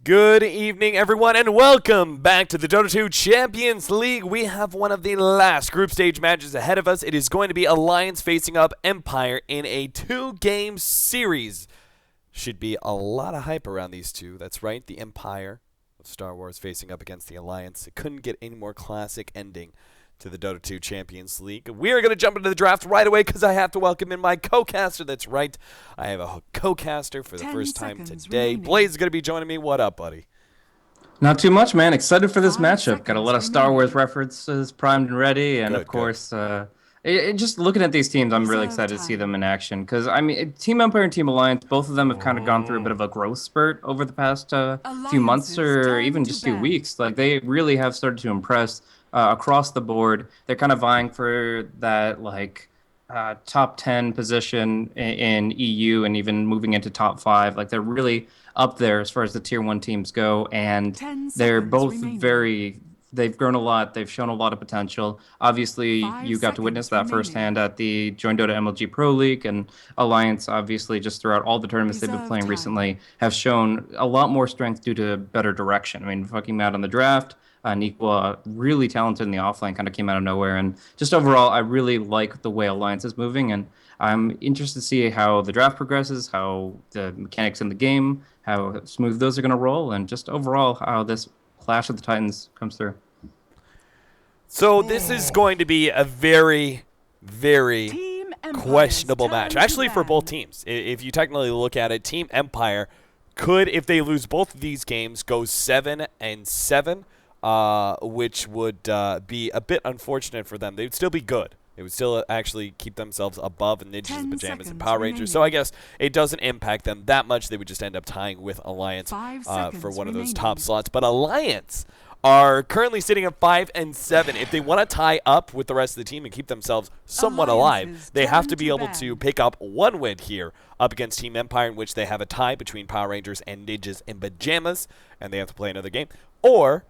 Good evening, everyone, and welcome back to the Dota 2 Champions League. We have one of the last group stage matches ahead of us. It is going to be Alliance facing up Empire in a two-game series. Should be a lot of hype around these two. That's right, the Empire of Star Wars facing up against the Alliance. It couldn't get any more classic ending to the Dota 2 Champions League. We are going to jump into the draft right away because I have to welcome in my co-caster. That's right, I have a co-caster for the first time today. Remaining. Blaze is going to be joining me. What up, buddy? Not too much, man. Excited for this 5 matchup. Got a lot of seconds Star Wars remaining. references primed and ready, and Good, of course, just looking at these teams, I'm really Reserve excited to see time. them in action. Because I mean, Team Empire and Team Alliance, both of them have kind of gone through a bit of a growth spurt over the past few months, Alliance's or turn even to just few ban. weeks. Like they really have started to impress across the board. They're kind of vying for that top 10 position in EU and even moving into top 5. Like they're really up there as far as the tier 1 teams go, and 10 they're seconds both remaining. they've grown a lot. They've shown a lot of potential. Obviously, 5 you got to witness seconds that remaining. firsthand at the Join Dota MLG Pro League, and Alliance, obviously, just throughout all the tournaments they've been Reserve playing time. recently, have shown a lot more strength due to better direction. I mean, fucking Matt on the draft, Nikwa, really talented in the offlane, kind of came out of nowhere. And just overall, I really like the way Alliance is moving, and I'm interested to see how the draft progresses, how the mechanics in the game, how smooth those are going to roll, and just overall how this Clash of the Titans comes through. So this is going to be a very, very Team Empire's questionable turn match. to Actually, for both ban. teams. If you technically look at it, Team Empire could, if they lose both of these games, go 7-7, which would be a bit unfortunate for them. They would still be good. It would still actually keep themselves above Ninjas 10 and Pajamas and seconds Power Rangers. So I remaining. guess it doesn't impact them that much. They would just end up tying with Alliance 5 for seconds one of those remaining. top slots. But Alliance are currently sitting at 5-7. If they want to tie up with the rest of the team and keep themselves somewhat alive, Alliance's they have to turn be to able ban. to pick up one win here up against Team Empire, in which they have a tie between Power Rangers and Ninjas and Pajamas, and they have to play another game. Or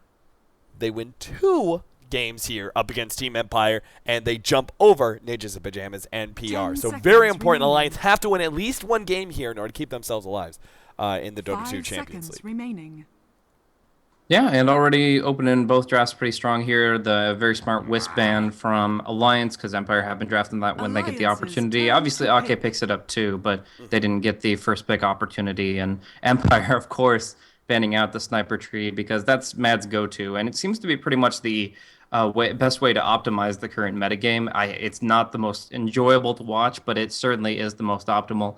they win 2 games here up against Team Empire, and they jump over Ninjas and Pajamas and PR. 10 So seconds very important. remaining. Alliance have to win at least one game here in order to keep themselves alive in the Dota 5 2 Champions seconds League. remaining. Yeah, and already opening both drafts pretty strong here. The very smart Wisp ban from Alliance, because Empire have been drafting that when they get the Alliance's opportunity. turn Obviously, to AK pick. picks it up too, but they didn't get the first pick opportunity. And Empire, of course, banning out the sniper tree because that's Mad's go-to. And it seems to be pretty much the best way to optimize the current metagame. It's not the most enjoyable to watch, but it certainly is the most optimal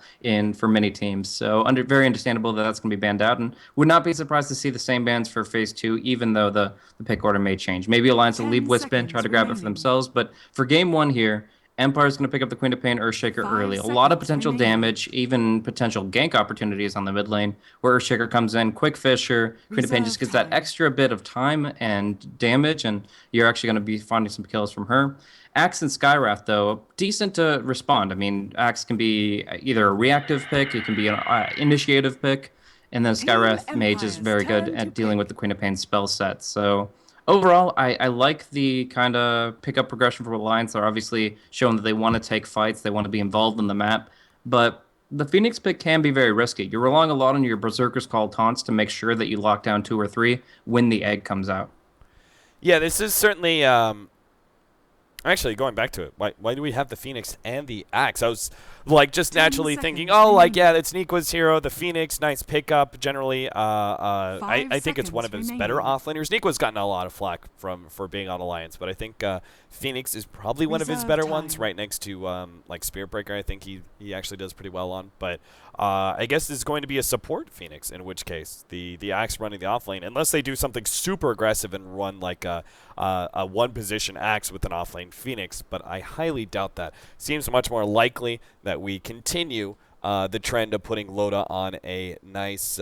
for many teams. So very understandable that that's going to be banned out, and would not be surprised to see the same bans for Phase 2, even though the pick order may change. Maybe Alliance will 10 leave Wisp in, try seconds to grab it for remaining. themselves, but for Game 1 here, Empire's going to pick up the Queen of Pain Earthshaker 5 early. A lot of seconds potential remaining. damage, even potential gank opportunities on the mid lane, where Earthshaker comes in, quick Fisher, Queen of Pain just Reserve gets that time. extra bit of time and damage, and you're actually going to be finding some kills from her. Axe and Skywrath, though, decent to respond. I mean, Axe can be either a reactive pick, it can be an initiative pick, and then Team Skywrath Mage is Empire's very good turn to at dealing pick. with the Queen of Pain spell set. So overall, I like the kind of pickup progression for Alliance. They're obviously showing that they want to take fights, they want to be involved in the map, but the Phoenix pick can be very risky. You're relying a lot on your Berserker's Call taunts to make sure that you lock down 2 or 3 when the egg comes out. Yeah, this is certainly. Actually, going back to it, why do we have the Phoenix and the Axe? I was just 10 naturally thinking, seconds oh, remaining. yeah, it's Nikwa's hero, the Phoenix, nice pickup. Generally, I think it's one of his better remaining. offlaners. Nikwa's gotten a lot of flack for being on Alliance, but I think Phoenix is probably one of his Reserve better ones, time. right next to Spirit Breaker. I think he actually does pretty well on. But I guess this is going to be a support Phoenix, in which case the Axe running the offlane, unless they do something super aggressive and run like a one-position Axe with an offlane Phoenix, but I highly doubt that. Seems much more likely that we continue the trend of putting Loda on a nice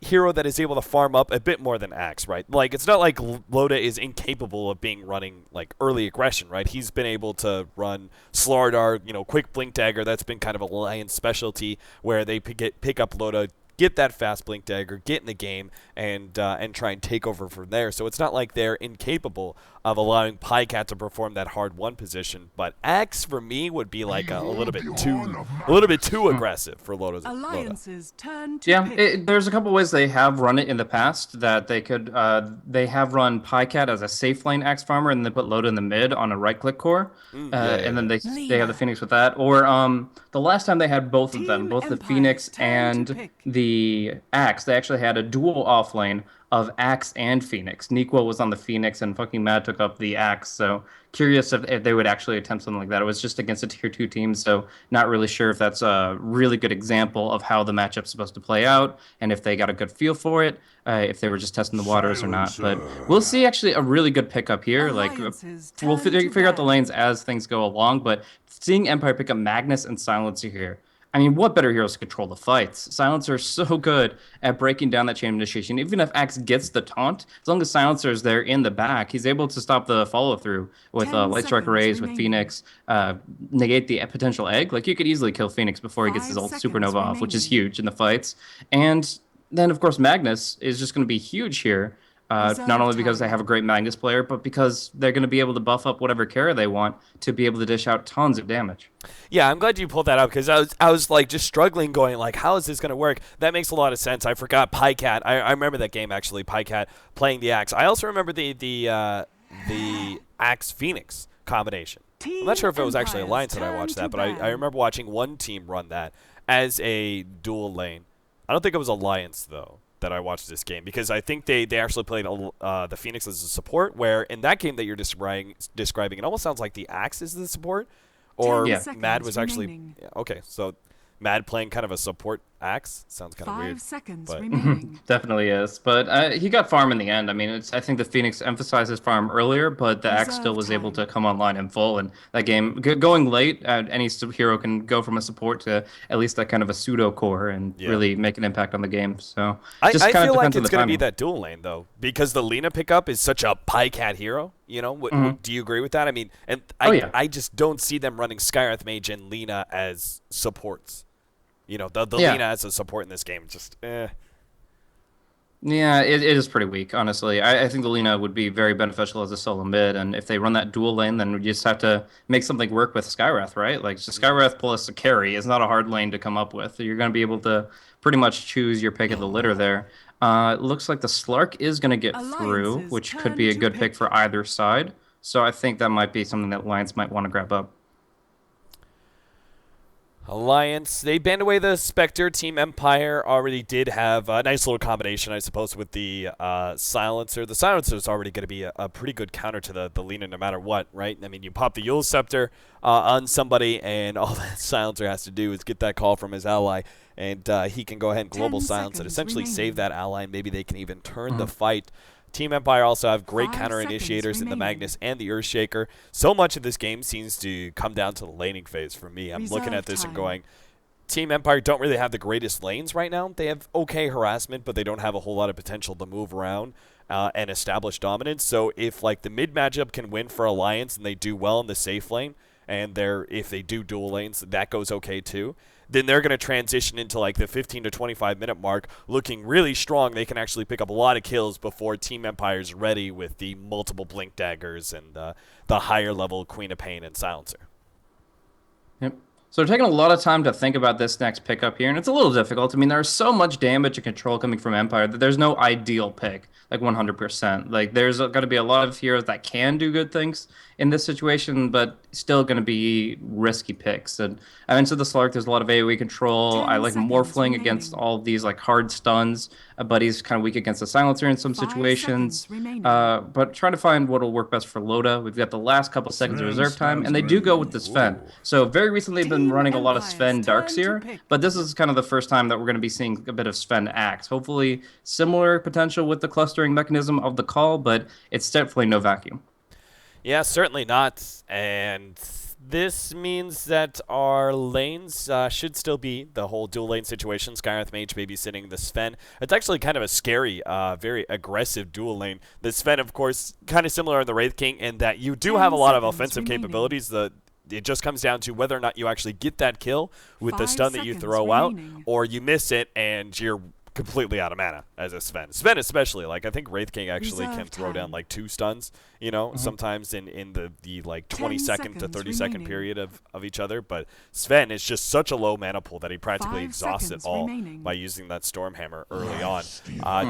hero that is able to farm up a bit more than Axe, right? Like, it's not like Loda is incapable of running like early aggression, right? He's been able to run Slardar, quick blink dagger. That's been kind of a Alliance specialty where they pick up Loda, get that fast blink dagger, get in the game, and try and take over from there. So it's not like they're incapable of allowing Pycat to perform that hard one position. But Axe for me would be like a little bit too aggressive for Loda. Alliance's turn to Yeah, pick. there's a couple ways they have run it in the past that they could. They have run Pycat as a safe lane axe farmer, and they put Loda in the mid on a right click core, and then they have the Phoenix with that. Or the last time they had both of them, Team both the Empire's Phoenix turn to and pick. the axe, they actually had a dual off lane of axe and Phoenix. Nequa was on the Phoenix, and fucking Mad took up the axe. So curious if they would actually attempt something like that. It was just against a tier 2 team, so not really sure if that's a really good example of how the matchup's supposed to play out, and if they got a good feel for it, if they were just testing the waters or not. But we'll see actually a really good pickup here. Alliance's We'll turn to figure out the ban. lanes as things go along, but seeing Empire pick up Magnus and Silencer here, I mean, what better heroes control the fights? Silencer is so good at breaking down that chain of initiation. Even if Axe gets the taunt, as long as Silencer is there in the back, he's able to stop the follow-through with 10 Light Strike seconds Arrays, with remaining. Phoenix, negate the potential egg. Like, you could easily kill Phoenix before he gets his 5 ult seconds Supernova off, which is remaining. huge in the fights. And then, of course, Magnus is just going to be huge here. Not only because they have a great Magnus player, but because they're going to be able to buff up whatever Kara they want to be able to dish out tons of damage. Yeah, I'm glad you pulled that up because I was like just struggling, going like, how is this going to work? That makes a lot of sense. I forgot Pycat. I remember that game actually. Pycat playing the Axe. I also remember the Axe Phoenix combination. I'm not sure if it was actually Empire's Alliance that I watched turn that, to but I ban. remember watching one team run that as a dual lane. I don't think it was Alliance though that I watched this game, because I think they actually played the Phoenix as a support, where in that game that you're describing, it almost sounds like the Axe is the support, or 10 Yeah. seconds Mad was actually remaining. okay. So Mad playing kind of a support Axe sounds kind of 5 weird. seconds but- remaining. Definitely is, but he got farm in the end. I mean, I think the Phoenix emphasized his farm earlier, but the Axe still Reserve was able time. to come online in full. And that game, going late, any hero can go from a support to at least that kind of a pseudo core and Yeah. really make an impact on the game. So I just kind feel of like depends on it's the going to be timing. that dual lane though, because the Lina pickup is such a Pycat hero. You know, do you agree with that? I mean, and Yeah. I just don't see them running Skywrath Mage and Lina as supports. You know, the Yeah. Lina as a support in this game, just Yeah, it is pretty weak, honestly. I think the Lina would be very beneficial as a solo mid, and if they run that dual lane, then we just have to make something work with Skywrath, right? Like, so Skywrath plus a carry is not a hard lane to come up with. You're going to be able to pretty much choose your pick of the litter there. It looks like the Slark is going to get through, Alliance's which could turn be a to good pick pick. for either side. So I think that might be something that Alliance might want to grab up. Alliance, they banned away the Spectre. Team Empire already did have a nice little combination, I suppose, with the Silencer. The Silencer is already going to be a pretty good counter to the Lina no matter what, right? I mean, you pop the Yule Scepter on somebody, and all that Silencer has to do is get that call from his ally, and he can go ahead and 10 global silence and seconds essentially save remaining. that ally, and maybe they can even turn the fight. Team Empire also have great 5 counter seconds initiators in the remaining. Magnus and the Earthshaker. So much of this game seems to come down to the laning phase for me. I'm looking Reserve at this and time. going, Team Empire don't really have the greatest lanes right now. They have okay harassment, but they don't have a whole lot of potential to move around and establish dominance. So if like the mid matchup can win for Alliance and they do well in the safe lane, and if they do dual lanes, that goes okay too, then they're going to transition into like the 15 to 25 minute mark looking really strong. They can actually pick up a lot of kills before Team Empire's ready with the multiple blink daggers and the higher level Queen of Pain and Silencer. Yep. So they're taking a lot of time to think about this next pickup here, and it's a little difficult. I mean, there's so much damage and control coming from Empire that there's no ideal pick, like 100%. Like, there's going to be a lot of heroes that can do good things in this situation, but still going to be risky picks. And I mentioned the Slark, there's a lot of AoE control. 10 I like seconds Morphling against remaining. all of these like hard stuns, but he's kind of weak against the Silencer in some 5 situations. seconds remaining. But trying to find what will work best for Loda. We've got the last couple seconds of reserve time, and they do go with the Sven. So very recently they've been Team running a lot of Empire's Sven turn to Darkseer, pick. but this is kind of the first time that we're going to be seeing a bit of Sven Axe. Hopefully similar potential with the clustering mechanism of the call, but it's definitely no vacuum. Yeah, certainly not. And this means that our lanes should still be the whole dual lane situation. Skywrath Mage babysitting the Sven. It's actually kind of a scary, very aggressive dual lane. The Sven, of course, kind of similar in the Wraith King in that you do 10 have a lot of seconds offensive remaining. capabilities. it just comes down to whether or not you actually get that kill with the 5 stun that you seconds throw out, remaining. or you miss it and you're completely out of mana as a Sven. Sven especially, like I think Wraith King actually Reserve can throw down time. like 2 stuns, you know, sometimes in the like 10 20-second to seconds 30-second remaining. period of each other. But Sven is just such a low mana pool that he practically 5 exhausts it seconds all remaining. by using that Stormhammer early on.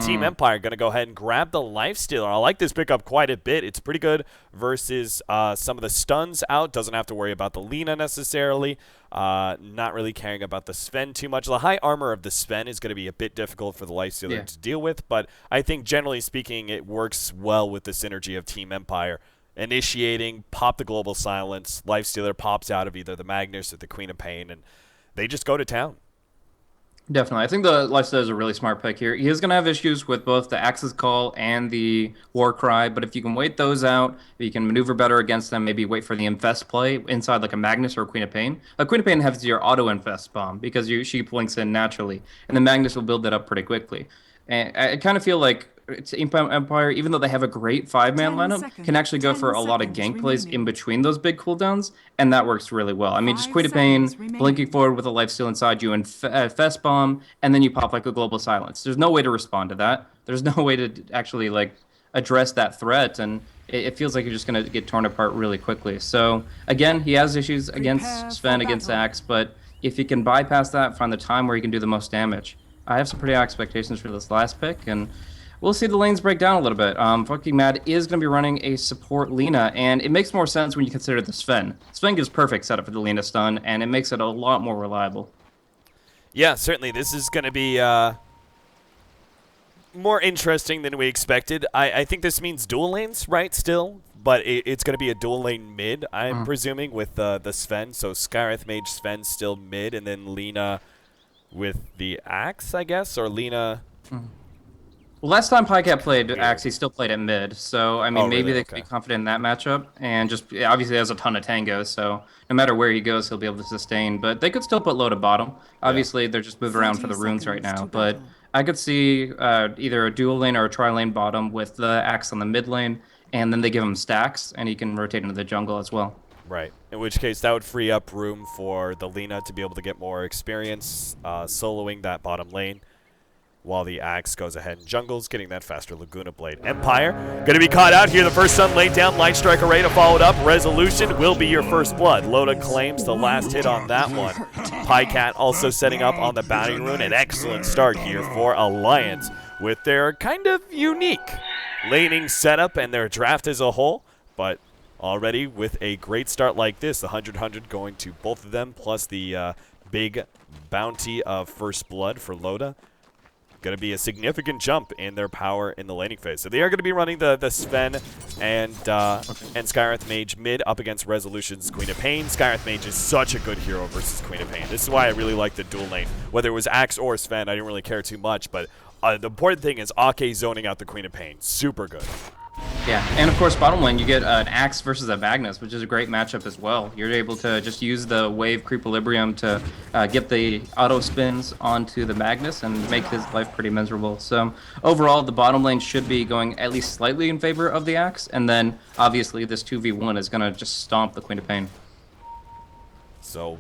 Team Empire going to go ahead and grab the Lifestealer. I like this pickup quite a bit. It's pretty good versus some of the stuns out. Doesn't have to worry about the Lina necessarily. Not really caring about the Sven too much. The high armor of the Sven is going to be a bit difficult for the Lifestealer to deal with, but I think generally speaking it works well with the synergy of Team Empire. Initiating, pop the Global Silence, Lifestealer pops out of either the Magnus or the Queen of Pain, and they just go to town. Definitely. I think the Lifestealer is a really smart pick here. He is going to have issues with both the Axis Call and the War Cry, but if you can wait those out, you can maneuver better against them, maybe wait for the Infest play inside like a Magnus or a Queen of Pain. A Queen of Pain has your auto-Infest bomb because she blinks in naturally, and the Magnus will build that up pretty quickly. And I kind of feel like Empire, even though they have a great 5-man 10 lineup, seconds. can actually go 10 for a lot of seconds gank plays remaining. in between those big cooldowns, and that works really well. I mean, just 5 Queen of Pain, seconds remaining. blinking forward with a lifesteal inside you, and Fest Bomb, and then you pop like a Global Silence. There's no way to respond to that. There's no way to actually like address that threat, and it feels like you're just going to get torn apart really quickly. So again, he has issues against Prepare Sven, for against battle. Axe, but if he can bypass that, find the time where he can do the most damage. I have some pretty high expectations for this last pick, and we'll see the lanes break down a little bit. Fucking Mad is going to be running a support Lina, and it makes more sense when you consider the Sven. Sven gives perfect setup for the Lina stun, and it makes it a lot more reliable. Yeah, certainly. This is going to be more interesting than we expected. I think this means dual lanes, right, still? But it's going to be a dual lane mid, I'm presuming, with the Sven. So Skyreth Mage Sven still mid, and then Lina with the Axe, I guess? Or Lina... Well, last time Pycat played Axe, he still played at mid, so I mean, maybe really? they could be confident in that matchup, and just obviously has a ton of tangos, so no matter where he goes, he'll be able to sustain. But they could still put low to bottom. Obviously, they're just moving around for the 30 runes right seconds now, to but battle. I could see either a dual lane or a tri-lane bottom with the Axe on the mid lane, and then they give him stacks, and he can rotate into the jungle as well. Right. In which case, that would free up room for the Lina to be able to get more experience soloing that bottom lane, while the Axe goes ahead and jungles, getting that faster Laguna Blade. Empire going to be caught out here. The first stun laid down. Light Strike Array to follow it up. Resolution will be your first blood. Loda claims the last hit on that one. Pycat also setting up on the Bounty Rune. An excellent start here for Alliance with their kind of unique laning setup and their draft as a whole. But already with a great start like this, the 100-100 going to both of them, plus the big bounty of first blood for Loda. Going to be a significant jump in their power in the laning phase. So they are going to be running the Sven and Skyreth Mage mid up against Resolution's Queen of Pain. Skyreth Mage is such a good hero versus Queen of Pain. This is why I really like the dual lane. Whether it was Axe or Sven, I didn't really care too much, but the important thing is Ake zoning out the Queen of Pain. Super good. Yeah, and of course, bottom lane, you get an Axe versus a Magnus, which is a great matchup as well. You're able to just use the wave Creequilibrium to get the auto spins onto the Magnus and make his life pretty miserable. So overall, the bottom lane should be going at least slightly in favor of the Axe, and then obviously this 2v1 is going to just stomp the Queen of Pain. So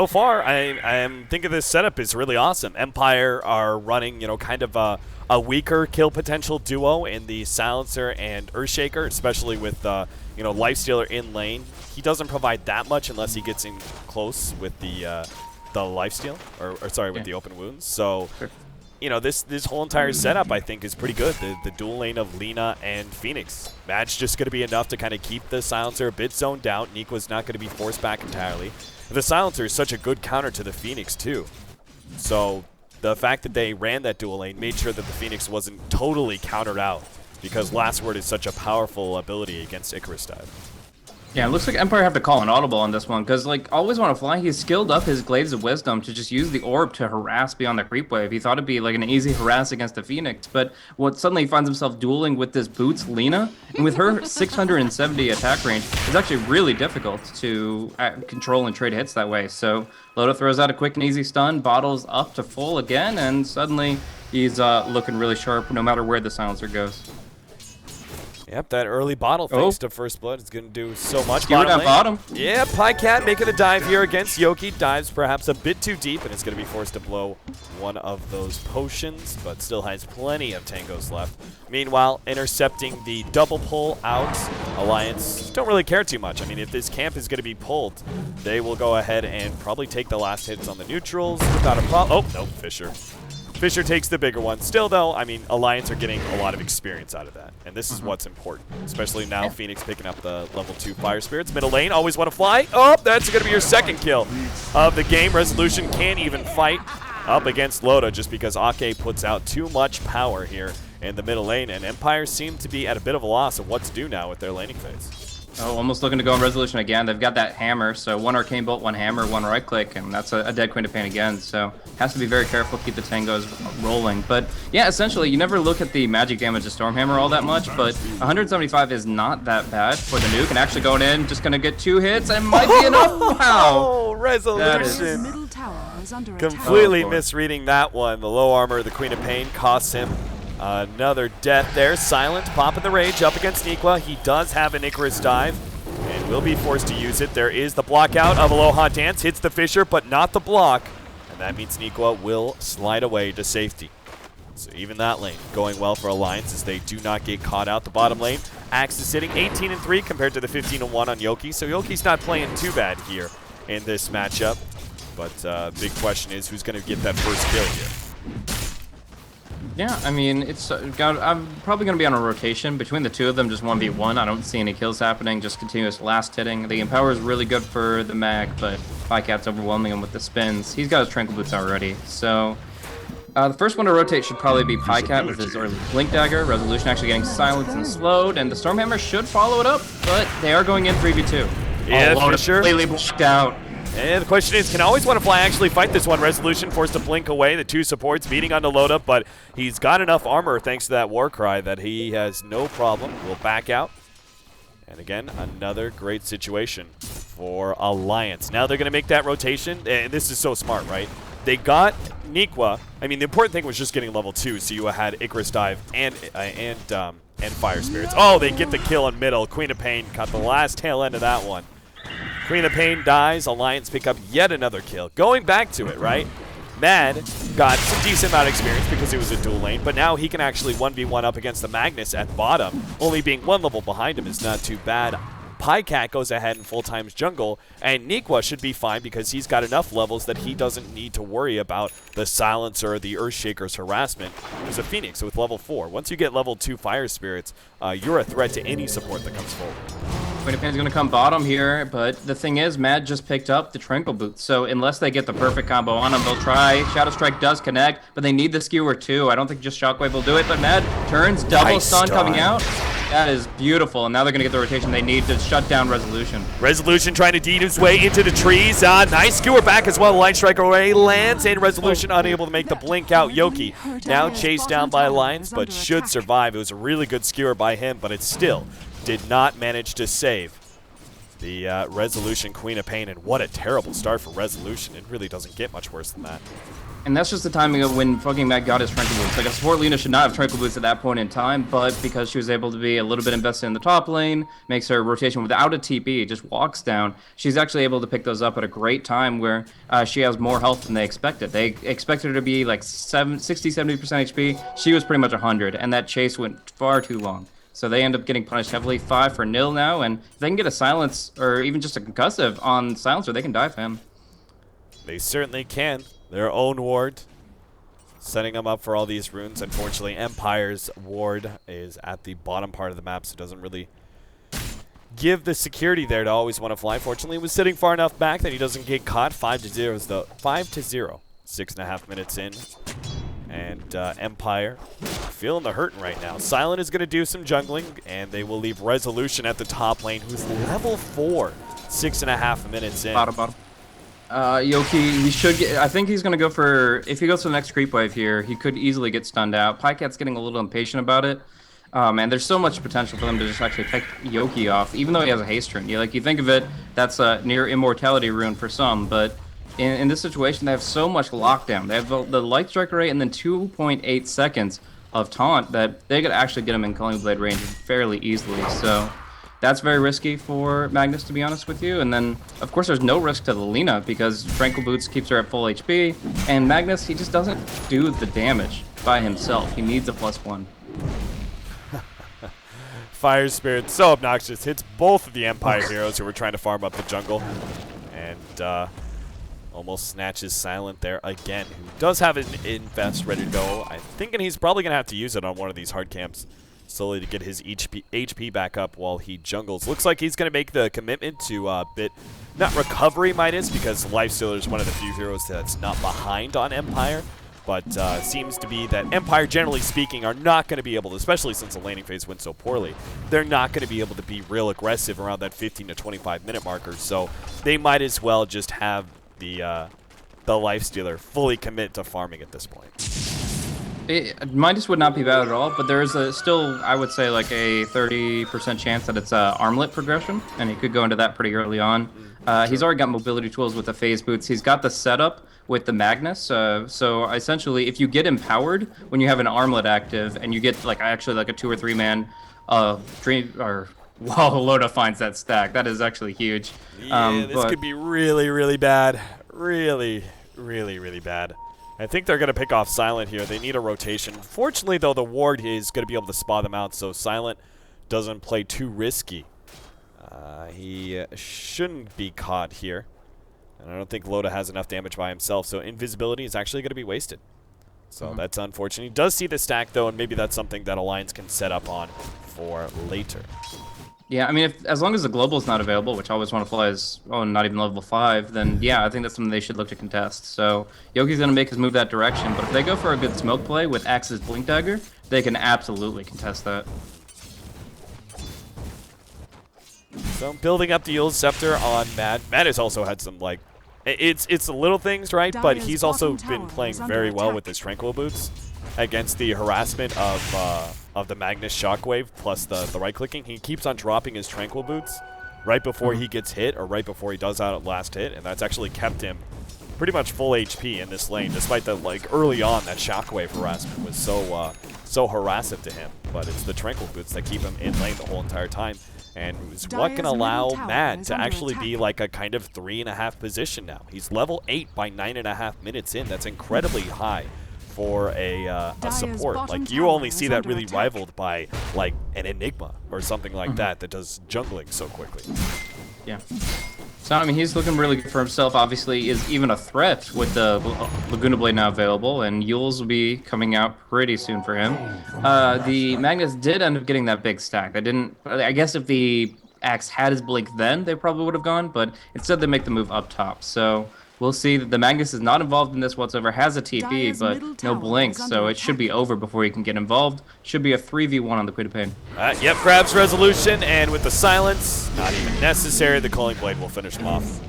far, I am thinking this setup is really awesome. Empire are running, kind of a weaker kill potential duo in the Silencer and Earthshaker, especially with Lifestealer in lane. He doesn't provide that much unless he gets in close with the Lifesteal, or sorry, with the open wounds. So, this whole entire setup I think is pretty good. The dual lane of Lina and Phoenix. Match just going to be enough to kind of keep the Silencer a bit zoned out. Neekwa's not going to be forced back entirely. The Silencer is such a good counter to the Phoenix too. So the fact that they ran that dual lane made sure that the Phoenix wasn't totally countered out, because Last Word is such a powerful ability against Icarus Dive. Yeah, it looks like Empire have to call an audible on this one, because, Always Want to Fly, he's skilled up his Glaives of Wisdom to just use the orb to harass beyond the creep wave. He thought it'd be, an easy harass against the Phoenix, but suddenly he finds himself dueling with this Boots Lina, and with her 670 attack range, it's actually really difficult to control and trade hits that way. So Loda throws out a quick and easy stun, bottles up to full again, and suddenly he's looking really sharp no matter where the Silencer goes. Yep, that early bottle thanks to First Blood is going to do so much. Skewer that bottom. Yeah, Pycat making a dive here against Yoki. Dives perhaps a bit too deep, and is going to be forced to blow one of those potions, but still has plenty of tangos left. Meanwhile, intercepting the double pull out, Alliance don't really care too much. I mean, if this camp is going to be pulled, they will go ahead and probably take the last hits on the neutrals without a problem. Oh, no, Fisher. Fisher takes the bigger one. Still, though, I mean, Alliance are getting a lot of experience out of that. And this is what's important, especially now Phoenix picking up the level 2 Fire Spirits. Middle lane, always want to fly. Oh, that's going to be your second kill of the game. Resolution can't even fight up against Loda just because Ake puts out too much power here in the middle lane. And Empire seem to be at a bit of a loss of what to do now with their laning phase. Oh, almost looking to go on Resolution again. They've got that hammer, so one Arcane Bolt, one hammer, one right click, and that's a dead Queen of Pain again, so has to be very careful, keep the tangos rolling. But yeah, essentially, you never look at the magic damage of Stormhammer all that much, but 175 is not that bad for the nuke, and actually going in, just going to get 2 hits, and might be enough. Wow! Oh, Resolution. Middle tower is under Completely attack. misreading that one. The low armor of the Queen of Pain costs him another death there. Silent popping the rage up against Nikwa. He does have an Icarus dive and will be forced to use it. There is the block out of Aloha Dance. Hits the Fisher, but not the block. And that means Nikwa will slide away to safety. So even that lane going well for Alliance as they do not get caught out. The bottom lane, Axe is sitting 18-3 compared to the 15-1 on Yoki. So Yoki's not playing too bad here in this matchup. But big question is who's going to get that first kill here. Yeah, I mean, I'm probably going to be on a rotation between the two of them, just 1v1. I don't see any kills happening, just continuous last hitting. The Empower is really good for the mag, but Pycat's overwhelming him with the spins. He's got his Tranquil Boots already, so the first one to rotate should probably be Pycat with his early Blink Dagger. Resolution actually getting silenced and slowed, and the Stormhammer should follow it up, but they are going in 3v2. Yeah, Loda for sure. completely blocked out. And the question is, can Always Want to Fly actually fight this one? Resolution forced to blink away. The 2 supports beating onto Loda, but he's got enough armor thanks to that war cry that he has no problem. Will back out. And again, another great situation for Alliance. Now they're going to make that rotation, and this is so smart, right? They got Nikwa. I mean, the important thing was just getting level 2, so you had Icarus Dive and Fire Spirits. Oh, they get the kill in middle. Queen of Pain caught the last tail end of that one. Queen of Pain dies. Alliance pick up yet another kill. Going back to it, right? Mad got some decent amount of experience because it was a dual lane, but now he can actually 1v1 up against the Magnus at bottom. Only being 1 level behind him is not too bad. Pycat goes ahead in full times jungle, and Nikwa should be fine because he's got enough levels that he doesn't need to worry about the Silencer or the Earthshaker's harassment. There's a Phoenix with level 4. Once you get level 2 Fire Spirits, you're a threat to any support that comes forward. Queen of Pain's going to come bottom here, but the thing is, Mad just picked up the Tranquil Boots, so unless they get the perfect combo on him, they'll try. Shadow Strike does connect, but they need the Skewer too. I don't think just Shockwave will do it, but Mad turns, double stun coming out. That is beautiful, and now they're going to get the rotation they need to shut down Resolution. Resolution trying to deed his way into the trees. Nice Skewer back as well. Light Strike away lands, and Resolution unable to make the blink out. Yoki now chased down by Alliance, but should survive. It was a really good Skewer by him, but it still did not manage to save the Resolution Queen of Pain, and what a terrible start for Resolution. It really doesn't get much worse than that. And that's just the timing of when fucking Matt got his Tranquil Boots. Like, a support Lina should not have Tranquil Boots at that point in time, but because she was able to be a little bit invested in the top lane, makes her rotation without a TP, just walks down, she's actually able to pick those up at a great time where she has more health than they expected. They expected her to be like 60-70% HP. She was pretty much 100, and that chase went far too long. So they end up getting punished heavily, 5-0 now, and if they can get a silence or even just a concussive on Silencer, they can dive him. They certainly can. Their own ward, setting them up for all these runes. Unfortunately, Empire's ward is at the bottom part of the map, so it doesn't really give the security there to Always Want to Fly. Fortunately, he was sitting far enough back that he doesn't get caught. 5-0 though. 5-0. 6.5 minutes in. And Empire feeling the hurting right now. Silent is going to do some jungling, and they will leave Resolution at the top lane, who's level 4. 6.5 minutes in. Bottom. Yoki, he should get, I think he's going to go for, if he goes to the next creep wave here, he could easily get stunned out. Pycat's getting a little impatient about it. And there's so much potential for them to just actually pick Yoki off, even though he has a haste rune. You think of it, that's a near immortality rune for some, but in this situation, they have so much lockdown. They have the light strike rate and then 2.8 seconds of taunt that they could actually get him in Culling Blade range fairly easily. So that's very risky for Magnus, to be honest with you. And then, of course, there's no risk to the Lina because Tranquil Boots keeps her at full HP. And Magnus, he just doesn't do the damage by himself. He needs a +1. Fire Spirit, so obnoxious. Hits both of the Empire heroes who were trying to farm up the jungle. And almost snatches Silent there again, who does have an Infest ready to go. I'm thinking he's probably going to have to use it on one of these hard camps slowly to get his HP back up while he jungles. Looks like he's going to make the commitment to not recovery Midas, because Lifestealer is one of the few heroes that's not behind on Empire. But seems to be that Empire, generally speaking, are not going to be able to, especially since the laning phase went so poorly, they're not going to be able to be real aggressive around that 15 to 25 minute marker. So they might as well just have the Lifestealer fully commit to farming at this point. Midas would not be bad at all, but there is still, I would say, like a 30% chance that it's a armlet progression, and he could go into that pretty early on. He's already got mobility tools with the phase boots. He's got the setup with the Magnus. So essentially, if you get empowered when you have an armlet active, and you get like actually like a 2 or 3 man dream or while Loda finds that stack, that is actually huge. Yeah, this could be really, really bad. Really, really, really bad. I think they're going to pick off Silent here. They need a rotation. Fortunately, though, the ward is going to be able to spot them out, so Silent doesn't play too risky. He shouldn't be caught here. And I don't think Loda has enough damage by himself, so invisibility is actually going to be wasted. So that's unfortunate. He does see the stack, though, and maybe that's something that Alliance can set up on for later. Yeah, I mean, as long as the global is not available, which I always want to fly as, not even level 5, then yeah, I think that's something they should look to contest. So Yogi's going to make his move that direction, but if they go for a good smoke play with Axe's Blink Dagger, they can absolutely contest that. So building up the Eul's Scepter on Mad. Mad has also had some, like, it's the little things, right? But he's also been playing very well with his Tranquil Boots against the harassment of the Magnus Shockwave plus the right-clicking. He keeps on dropping his Tranquil Boots right before he gets hit or right before he does out last hit, and that's actually kept him pretty much full HP in this lane, despite the, like, early on that Shockwave harassment was so harassive to him. But it's the Tranquil Boots that keep him in lane the whole entire time. And is what can allow Mad to actually be like a kind of 3.5 position now. He's level 8 by 9.5 minutes in. That's incredibly high for a support. Like, you only see that really rivaled by like an Enigma or something like that does jungling so quickly. Yeah. So, I mean, he's looking really good for himself. Obviously, is even a threat with the Laguna Blade now available, and Eul's will be coming out pretty soon for him. The Magnus did end up getting that big stack. I guess if the Axe had his blink then, they probably would have gone, but instead they make the move up top. So we'll see that the Magnus is not involved in this whatsoever, has a TP, but no blink, so it should be over before he can get involved. Should be a 3v1 on the Queen of Pain. Yep, grabs resolution, and with the silence, not even necessary, the Culling Blade will finish him off.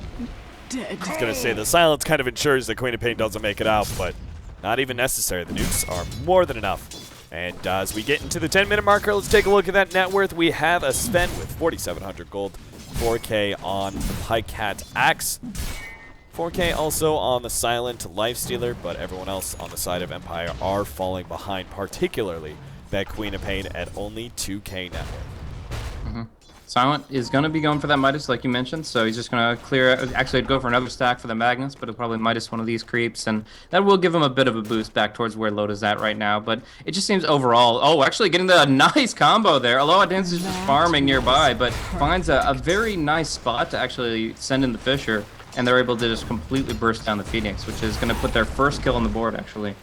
I was going to say, the silence kind of ensures that Queen of Pain doesn't make it out, but not even necessary. The nukes are more than enough. And as we get into the 10-minute marker, let's take a look at that net worth. We have a Sven with 4,700 gold, 4K on the Pycat Axe. 4K also on the Silent Lifestealer, but everyone else on the side of Empire are falling behind, particularly that Queen of Pain at only 2K net worth. Silent is going to be going for that Midas, like you mentioned, so he's just going to clear, actually go for another stack for the Magnus, but he'll probably Midas one of these creeps, and that will give him a bit of a boost back towards where Loda's at right now, but it just seems overall, actually getting the nice combo there. Aloha Dance is just farming nearby, but finds a very nice spot to actually send in the Fisher, and they're able to just completely burst down the Phoenix, which is going to put their first kill on the board, actually.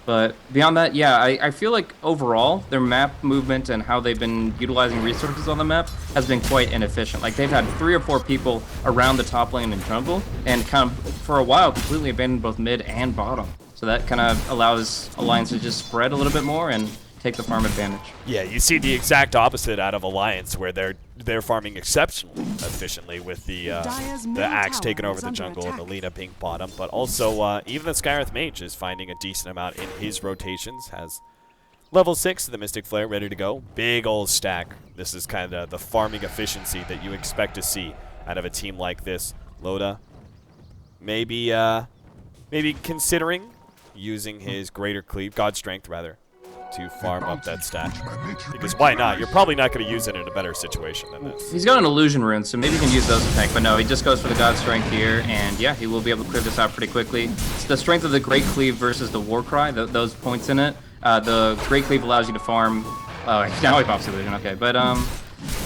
But beyond that, yeah, I feel like overall, their map movement and how they've been utilizing resources on the map has been quite inefficient. Like, they've had 3 or 4 people around the top lane and jungle, and kind of, for a while, completely abandoned both mid and bottom. So that kind of allows Alliance to just spread a little bit more and take the farm advantage. Yeah, you see the exact opposite out of Alliance, where they're farming exceptionally efficiently with the Axe taking over the jungle and the Lina being bottom, but also even the Skyreth Mage is finding a decent amount in his rotations. Has level 6 of the Mystic Flare ready to go. Big old stack. This is kind of the farming efficiency that you expect to see out of a team like this. Loda maybe considering using his Greater Cleave, God Strength rather, to farm up that stack. Because why not? You're probably not going to use it in a better situation than this. He's got an illusion rune, so maybe he can use those to tank. But no, he just goes for the God Strength here, and yeah, he will be able to clear this out pretty quickly. It's the strength of the Great Cleave versus the War Cry, those points in it. The Great Cleave allows you to farm... now he pops illusion, okay. But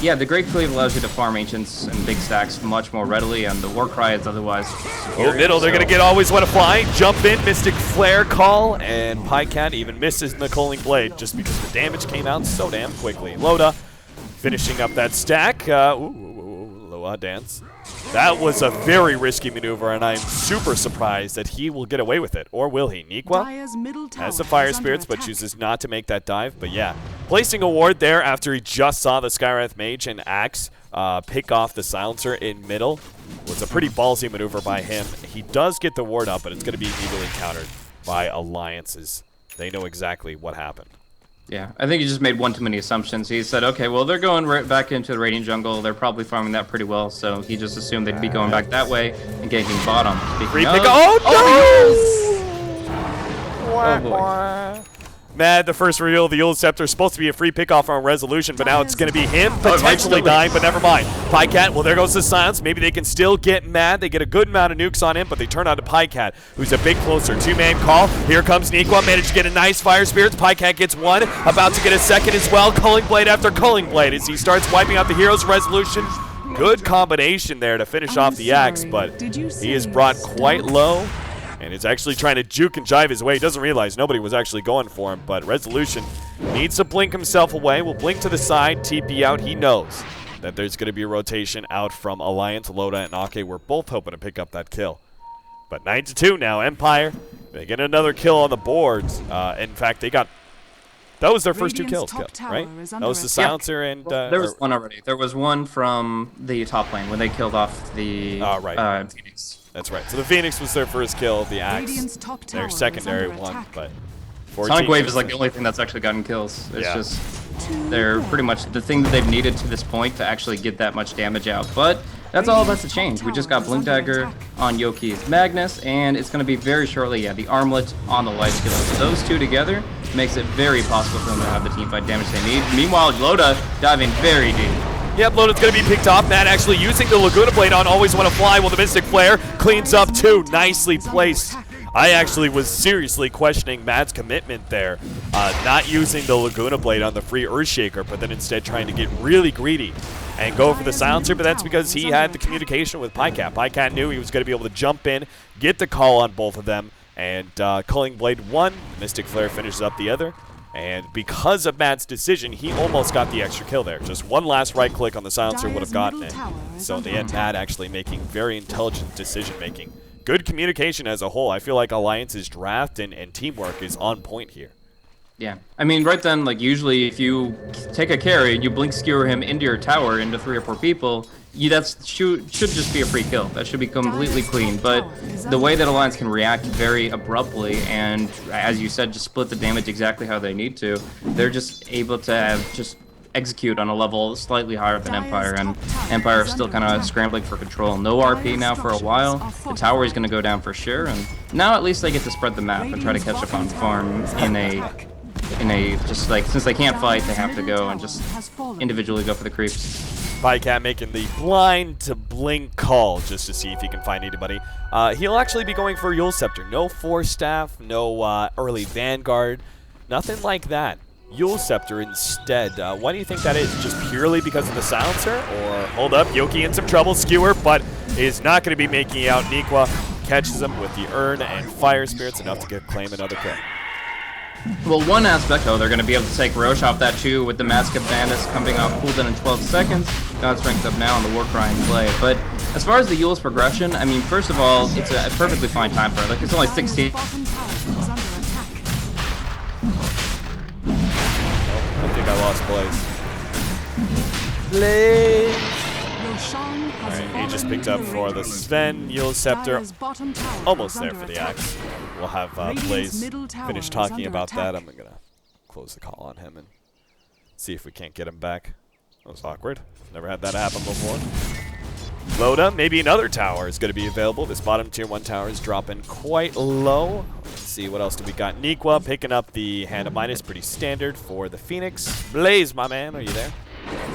yeah, the Great Cleave allows you to farm Ancients and big stacks much more readily, and the War Cry is otherwise superior. Oh, middle, they're going to get Always Want to Fly, jump in, Mystic Flare call, and Pycat even misses the Culling Blade just because the damage came out so damn quickly. Loda finishing up that stack. Loa dance. That was a very risky maneuver, and I'm super surprised that he will get away with it. Or will he? Niqua has the Fire Spirits, but chooses not to make that dive. But yeah, placing a ward there after he just saw the Skywrath Mage and Axe pick off the Silencer in middle was a pretty ballsy maneuver by him. He does get the ward up, but it's going to be immediately countered by Alliances. They know exactly what happened. Yeah, I think he just made one too many assumptions. He said, okay, well, they're going right back into the Radiant Jungle. They're probably farming that pretty well, so he just assumed they'd be going back that way and ganking bottom. Free pick. Oh, no! Oh, boy. Mad, the first reveal of the Yule Scepter is supposed to be a free pickoff on Resolution, but now it's going to be him potentially dying, but never mind. Pycat, well, there goes the silence. Maybe they can still get Mad. They get a good amount of nukes on him, but they turn on to Pycat, who's a bit closer. Two-man call. Here comes Niqua. Managed to get a nice Fire Spirits. Pycat gets one. About to get a second as well. Culling Blade after Culling Blade as he starts wiping out the heroes. Resolution. Good combination there to finish off the Axe, but he is brought quite low. And is actually trying to juke and jive his way. He doesn't realize nobody was actually going for him, but Resolution needs to blink himself away. Will blink to the side, TP out. He knows that there's going to be a rotation out from Alliance. Loda and Ake were both hoping to pick up that kill. But 9-2 now. Empire, they get another kill on the boards. In fact, they got... That was their first two kills, right? That was the Silencer and... there was one already. There was one from the top lane when they killed off the Phoenix. That's right. So the Phoenix was their first kill, the Axe, their secondary one, but... Sonic Wave is like the only thing that's actually gotten kills. It's just, they're pretty much the thing that they've needed to this point to actually get that much damage out. But that's all about to change. We just got Blink Dagger on Yoki's Magnus, and it's going to be very shortly, the Armlet on the Light Skiller. So those two together makes it very possible for them to have the teamfight damage they need. Meanwhile, Loda diving very deep. Yep, Loda's going to be picked off. Matt actually using the Laguna Blade on Always Want to Fly while the Mystic Flare cleans up two. Nicely placed. I actually was seriously questioning Matt's commitment there. Not using the Laguna Blade on the free Earthshaker, but then instead trying to get really greedy and go for the Silencer, but that's because he had the communication with Pycat. Pycat knew he was going to be able to jump in, get the call on both of them, and Culling Blade one, Mystic Flare finishes up the other. And because of Matt's decision, he almost got the extra kill there. Just one last right click on the Silencer would have gotten it. So in the end, Matt actually making very intelligent decision-making. Good communication as a whole. I feel like Alliance's draft and teamwork is on point here. Yeah. I mean, right then, like, usually if you take a carry and you blink skewer him into your tower, into 3 or 4 people, that should just be a free kill. That should be completely clean. But the way that Alliance can react very abruptly and, as you said, just split the damage exactly how they need to, they're just able to just execute on a level slightly higher than Empire, and Empire is still kind of scrambling for control. No RP now for a while. The tower is going to go down for sure, and now at least they get to spread the map and try to catch up on farm in a just like, since they can't fight, they have to go and just individually go for the creeps. Pycat making the blind to blink call just to see if he can find anybody. He'll actually be going for Yule Scepter. No Force Staff, no early Vanguard, nothing like that. Yule Scepter instead. Why do you think that is? Just purely because of the Silencer? Or, hold up, Yoki in some trouble, Skewer, but is not going to be making out. Niqua catches him with the Urn and Fire Spirits, enough to claim another kill. Well, one aspect, though, they're going to be able to take Roche off that too with the Mask of Bandits coming off cooldown in 12 seconds. God Strength up now on the War Cry in play. But as far as the Yule's progression, I mean, first of all, it's a perfectly fine time for it. Like, it's only 16. I think I lost Blaze. Alright, he just picked up for the Sven, Yule Scepter. Almost there for the Axe. We'll have Blaze finish talking about that. I'm going to close the call on him and see if we can't get him back. That was awkward. Never had that happen before. Loda, maybe another tower is going to be available. This bottom tier 1 tower is dropping quite low. Let's see, what else do we got? Niqua picking up the Hand of Midas, pretty standard for the Phoenix. Blaze, my man, are you there?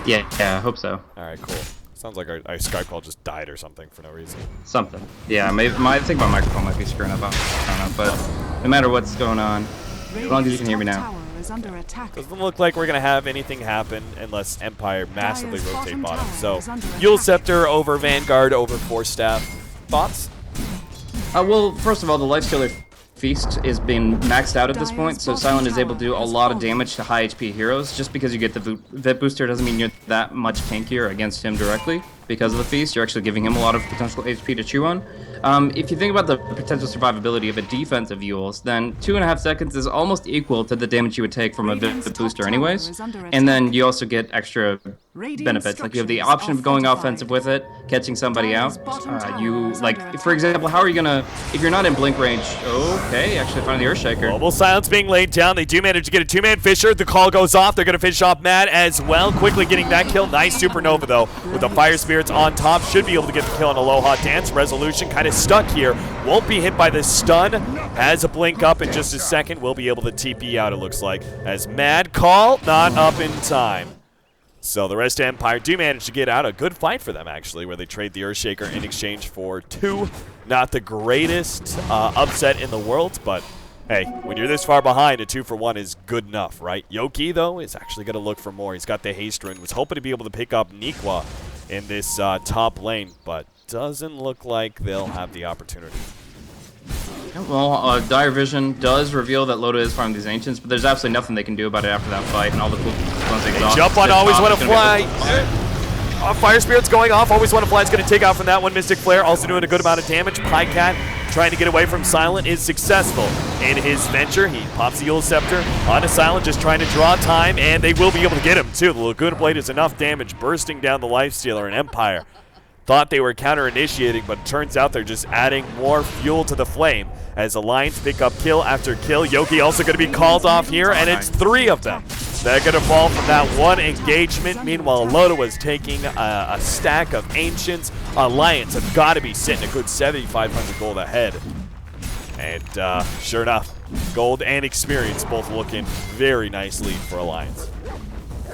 Yeah, I hope so. All right, cool. Sounds like our Skype call just died or something for no reason. Something. Yeah, I think my microphone might be screwing up. I don't know, but no matter what's going on, as long as you can hear me now. Doesn't look like we're going to have anything happen unless Empire massively rotate bottom. So, Yule Scepter over Vanguard over Force Staff. Thoughts? Well, first of all, the Lifestealer Feast is being maxed out at this point, so Silent is able to do a lot of damage to high HP heroes. Just because you get the VIP booster doesn't mean you're that much tankier against him directly. Because of the Feast, you're actually giving him a lot of potential HP to chew on. If you think about the potential survivability of a defensive Yules, then 2.5 seconds is almost equal to the damage you would take from a VIP booster anyways. And then you also get extra benefits. Like you have the option of going offensive with it, catching somebody out. For example, how are you gonna, if you're not in blink range, okay, actually find the Earthshaker. Global Silence being laid down. They do manage to get a 2-man Fisher. The call goes off. They're gonna finish off Mad as well. Quickly getting that kill. Nice Supernova though, with the Fire Spirits on top. Should be able to get the kill on Aloha Dance. Resolution kind of stuck here. Won't be hit by the stun. Has a blink up in just a second. Will be able to TP out, it looks like. As Mad Call, not up in time. So the rest of Empire do manage to get out. A good fight for them, actually, where they trade the Earthshaker in exchange for 2. Not the greatest upset in the world, but hey, when you're this far behind, a 2-for-1 is good enough, right? Yoki, though, is actually going to look for more. He's got the Haste Rune. Was hoping to be able to pick up Niqua in this top lane, but doesn't look like they'll have the opportunity. Well, Dire Vision does reveal that Loda is farming these Ancients, but there's absolutely nothing they can do about it after that fight, and all the cool ones exhaust. Jump on Always Want to Fly. Fire Spirit's going off. Always Want to Fly is going to take out from that one. Mystic Flare also doing a good amount of damage. Pycat trying to get away from Silent is successful in his venture. He pops the Yule Scepter onto Silent, just trying to draw time, and they will be able to get him, too. The Laguna Blade is enough damage, bursting down the Lifestealer, and Empire thought they were counter-initiating, but turns out they're just adding more fuel to the flame as Alliance pick up kill after kill. Yoki also going to be called off here, and it's 3 of them. They're going to fall from that one engagement. Meanwhile, Loda was taking a stack of Ancients. Alliance have got to be sitting a good 7,500 gold ahead. And sure enough, gold and experience both looking very nicely for Alliance.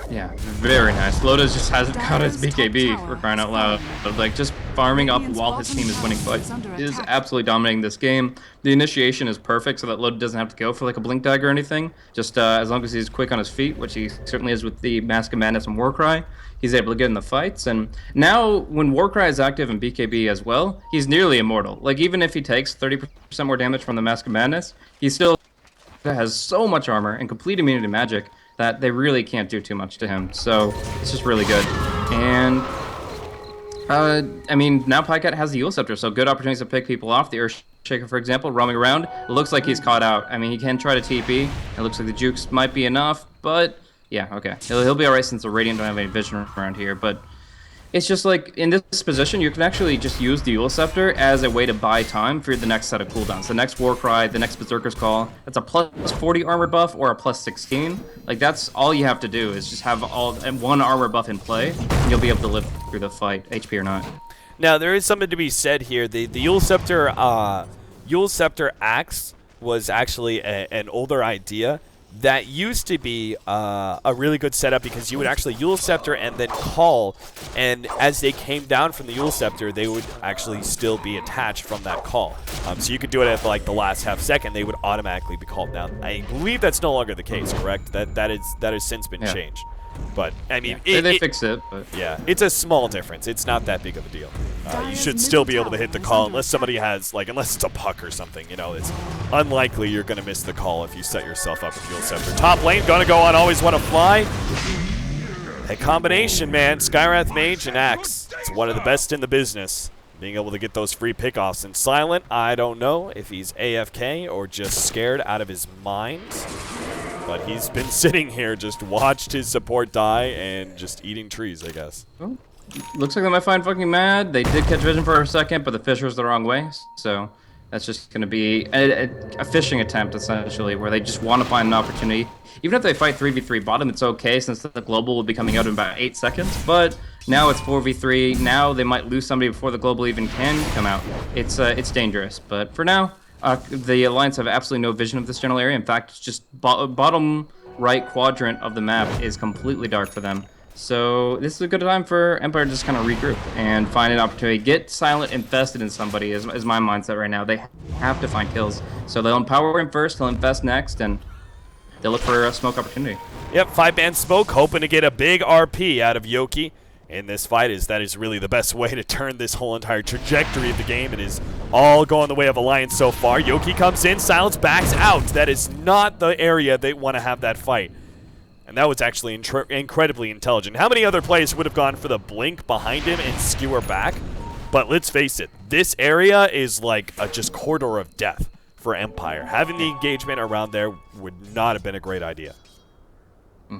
Yeah, very nice. Lotus just hasn't got his BKB, for crying out loud. Like, just farming up while his team is winning fights is absolutely dominating this game. The initiation is perfect so that Loda doesn't have to go for like a blink dagger or anything. Just as long as he's quick on his feet, which he certainly is with the Mask of Madness and Warcry, he's able to get in the fights. And now, when Warcry is active and BKB as well, he's nearly immortal. Like, even if he takes 30% more damage from the Mask of Madness, he still has so much armor and complete immunity to magic that they really can't do too much to him. So it's just really good. And I mean, now Pycat has the Yule Scepter, so good opportunities to pick people off. The Earthshaker, for example, roaming around. It looks like he's caught out. I mean, he can try to TP. It looks like the jukes might be enough, but yeah, okay. He'll be alright since the Radiant don't have any vision around here, but it's just like, in this position, you can actually just use the Yule Scepter as a way to buy time for the next set of cooldowns. The next Warcry, the next Berserker's Call, that's a plus 40 armor buff or a plus 16. Like, that's all you have to do is just have one armor buff in play, and you'll be able to live through the fight, HP or not. Now, there is something to be said here. The Yule Scepter Axe was actually an older idea. That used to be a really good setup because you would actually Yule Scepter and then call, and as they came down from the Yule Scepter, they would actually still be attached from that call. So you could do it at like the last half second, they would automatically be called down. I believe that's no longer the case, correct? That has since been changed. But I mean, they fixed it. But yeah, it's a small difference. It's not that big of a deal. You should still be able to hit the call unless somebody has, like, unless it's a puck or something. You know, it's unlikely you're going to miss the call if you set yourself up with Yule Scepter. Top lane, going to go on Always Want to Fly. A combination, man. Skywrath Mage and Axe. It's one of the best in the business. Being able to get those free pickoffs. And Silent, I don't know if he's AFK or just scared out of his mind. But he's been sitting here, just watched his support die and just eating trees, I guess. Well, looks like they might find fucking Mad. They did catch vision for a second, but the Fisher's the wrong way. So that's just going to be a fishing attempt, essentially, where they just want to find an opportunity. Even if they fight 3v3 bottom, it's okay, since the global will be coming out in about 8 seconds. But Now it's 4v3. Now they might lose somebody before the global even can come out. It's dangerous. But for now, the Alliance have absolutely no vision of this general area. In fact, it's just bottom right quadrant of the map is completely dark for them. So this is a good time for Empire to just kind of regroup and find an opportunity. Get Silent infested in somebody is my mindset right now. They have to find kills. So they'll empower him first, he'll infest next, and they'll look for a smoke opportunity. Yep, 5-man smoke, hoping to get a big RP out of Yoki in this fight. That is really the best way to turn this whole entire trajectory of the game. It is all going the way of Alliance so far. Yoki comes in, Silence backs out. That is not the area they want to have that fight. And that was actually incredibly intelligent. How many other players would have gone for the blink behind him and skewer back? But let's face it, this area is like a just corridor of death for Empire. Having the engagement around there would not have been a great idea.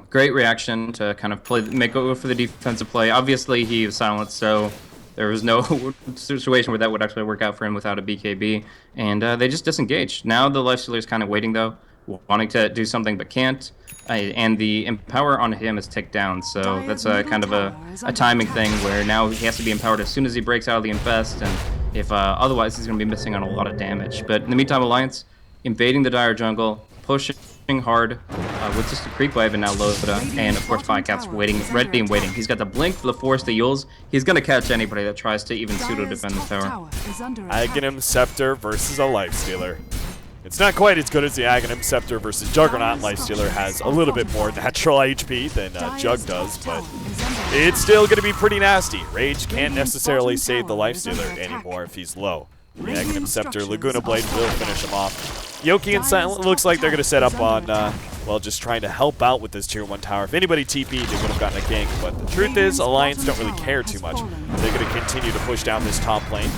Great reaction to kind of make over for the defensive play. Obviously, he was silenced, so there was no situation where that would actually work out for him without a BKB. And they just disengaged. Now the Lifestealer is kind of waiting, though, wanting to do something but can't. And the empower on him is ticked down, so that's kind of a timing thing where now he has to be empowered as soon as he breaks out of the infest, and if otherwise he's going to be missing on a lot of damage. But in the meantime, Alliance invading the dire jungle, pushing hard with just a creep wave, and now Dota, and of course Firecat's waiting, ready and waiting. He's got the blink, the force, the Yules. He's going to catch anybody that tries to even pseudo-defend the tower. Aghanim Scepter versus a Lifestealer. It's not quite as good as the Aghanim Scepter versus Juggernaut. Lifestealer has a little bit more natural HP than Jug does, but it's still going to be pretty nasty. Rage can't necessarily save the Lifestealer anymore if he's low. The Aghanim Scepter, Laguna Blade will finish him off. Yoki and Silent looks like they're going to set up on, well, just trying to help out with this Tier 1 tower. If anybody TP'd, they would have gotten a gank, but the truth is, Alliance don't really care too much. They're going to continue to push down this top lane.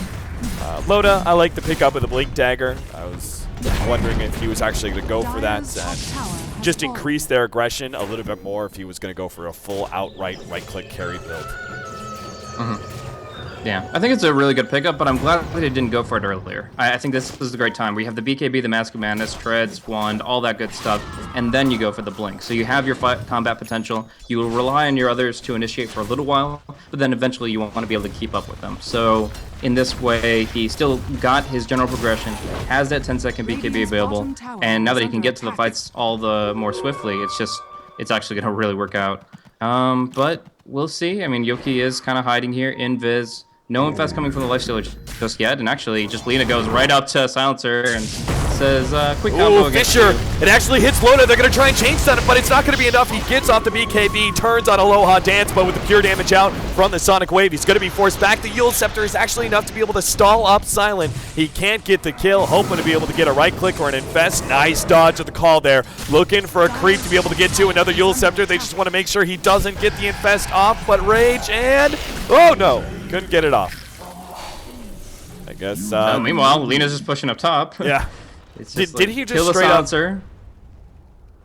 Loda, I like the pickup of the Blink Dagger. I was wondering if he was actually going to go for that and just increase their aggression a little bit more if he was going to go for a full outright right-click carry build. Yeah, I think it's a really good pickup, but I'm glad they didn't go for it earlier. I think this is a great time. We have the BKB, the Mask of Madness, Treads, Wand, all that good stuff, and then you go for the Blink. So you have your combat potential. You will rely on your others to initiate for a little while, but then eventually you want to be able to keep up with them. So in this way, he still got his general progression, has that 10-second BKB available, and now that he can get to the fights all the more swiftly, it's actually going to really work out. But we'll see. I mean, Yoki is kind of hiding here in Viz. No infest coming from the Lifestealer just yet, and actually, just Lina goes right up to Silencer and says, quick combo against Fisher! you. It actually hits Loda. They're going to try and chain stun it, but it's not going to be enough. He gets off the BKB, turns on Aloha Dance, but with the pure damage out from the Sonic Wave, he's going to be forced back. The Yule Scepter is actually enough to be able to stall up Silent. He can't get the kill, hoping to be able to get a right click or an infest. Nice dodge of the call there. Looking for a creep to be able to get to another Yule Scepter. They just want to make sure he doesn't get the infest off, but Rage and... oh no! Couldn't get it off. I guess. Meanwhile, Lina's just pushing up top. Yeah. Did he just straight up?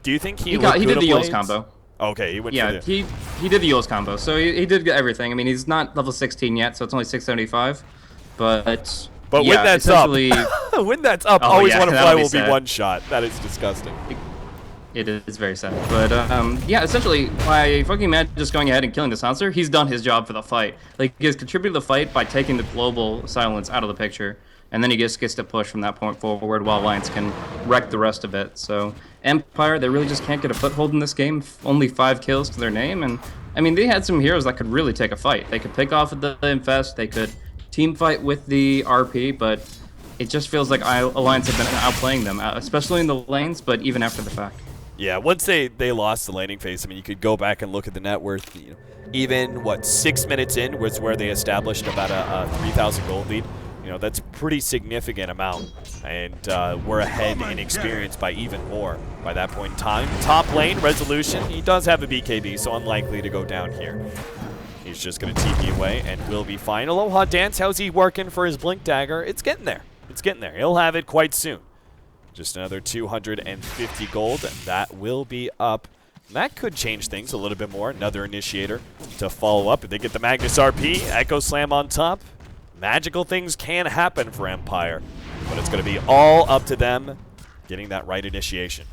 Do you think he did the Yules combo? Okay, he went. Yeah, he did the Yules combo, so he did everything. I mean, he's not level 16 yet, so it's only 675. But yeah, when that's up, when that's up, oh, always yeah, want to fly will be sad. one shot. That is disgusting. It is very sad. But yeah, essentially, by fucking Mad just going ahead and killing the Silencer, he's done his job for the fight. Like, he has contributed to the fight by taking the global silence out of the picture, and then he just gets to push from that point forward while Alliance can wreck the rest of it. So Empire, they really just can't get a foothold in this game. Only 5 kills to their name, and I mean, they had some heroes that could really take a fight. They could pick off the Infest, they could team fight with the RP, but it just feels like Alliance have been outplaying them, especially in the lanes, but even after the fact. Yeah, once they lost the laning phase, I mean, you could go back and look at the net worth. You know, even, what, 6 minutes in was where they established about a 3,000 gold lead. You know, that's a pretty significant amount, and we're ahead in experience by even more by that point in time. Top lane, Resolution, he does have a BKB, so unlikely to go down here. He's just going to TP away and will be fine. Aloha Dance, how's he working for his Blink Dagger? It's getting there. It's getting there. He'll have it quite soon. Just another 250 gold, and that will be up. And that could change things a little bit more. Another initiator to follow up. If they get the Magnus RP, Echo Slam on top, magical things can happen for Empire. But it's going to be all up to them getting that right initiation.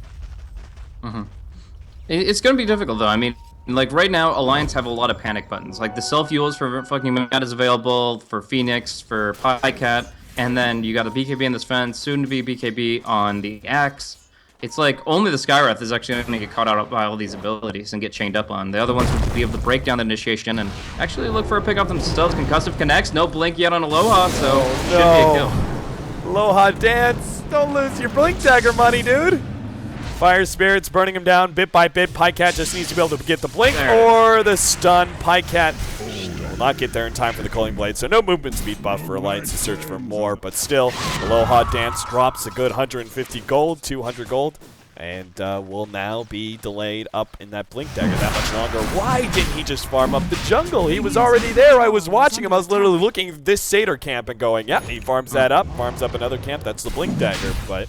It's going to be difficult, though. I mean, And like right now, Alliance have a lot of panic buttons. Like the self-fuels for fucking Mad is available, for Phoenix, for Pycat, and then you got a BKB in this fence, soon to be BKB on the Axe. It's like only the Skywrath is actually going to get caught out by all these abilities and get chained up on. The other ones would be able to break down the initiation and actually look for a pick off themselves. Concussive connects, no blink yet on Aloha, so should be a kill. Aloha dance. Don't lose your blink dagger money, dude. Fire Spirit's burning him down bit by bit. Pycat just needs to be able to get the blink or the stun. Pycat will not get there in time for the Culling Blade, so no movement speed buff for Alliance to search for more, but still, Aloha Dance drops a good 150 gold, 200 gold, and will now be delayed up in that blink dagger that much longer. Why didn't he just farm up the jungle? He was already there. I was watching him. I was literally looking at this Satyr camp and going, yeah, he farms that up, farms up another camp. That's the blink dagger, but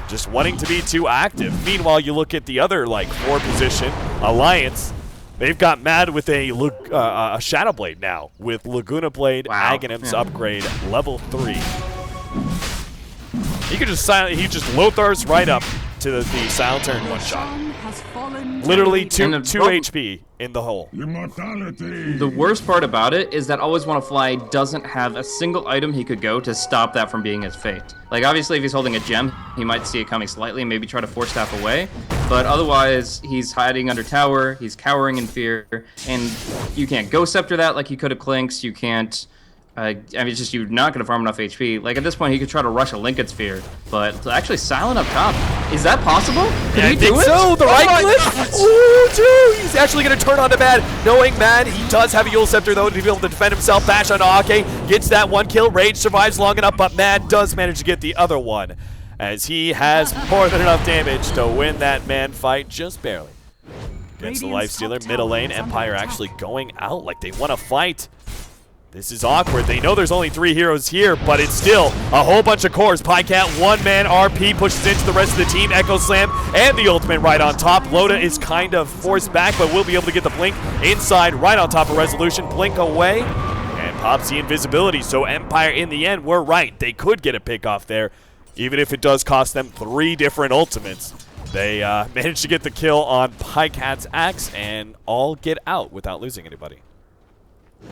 just wanting to be too active. Meanwhile, you look at the other, like, 4 position, Alliance. They've got Mad with a Shadow Blade now, with Laguna Blade, Aghanim's upgrade, level 3. He could just Lothar's right up to the Silencer in one shot. Literally 2 HP in the hole. The worst part about it is that Always Wanna Fly doesn't have a single item he could go to stop that from being his fate. Like, obviously, if he's holding a gem, he might see it coming slightly and maybe try to force staff away. But otherwise, he's hiding under tower, he's cowering in fear, and you can't Ghost Scepter that like you could have Clinks, you can't... I mean, it's just you're not going to farm enough HP. Like, at this point, he could try to rush a Lincoln Sphere, but to actually silent up top, is that possible? Can he do it? So, the right click? Ooh, dude! He's actually going to turn on to Mad, knowing Mad, he does have a Yule Scepter, though, to be able to defend himself. Bash on Ake, gets that 1 kill. Rage survives long enough, but Mad does manage to get the other one, as he has more than enough damage to win that man fight, just barely. Against the Lifestealer, middle lane, Empire actually going out like they want to fight. This is awkward. They know there's only 3 heroes here, but it's still a whole bunch of cores. Pycat, 1-man RP, pushes into the rest of the team. Echo Slam and the ultimate right on top. Loda is kind of forced back, but will be able to get the blink inside, right on top of Resolution. Blink away, and pops the invisibility. So Empire, in the end, were right. They could get a pick off there, even if it does cost them 3 different ultimates. They managed to get the kill on Pycat's Axe and all get out without losing anybody.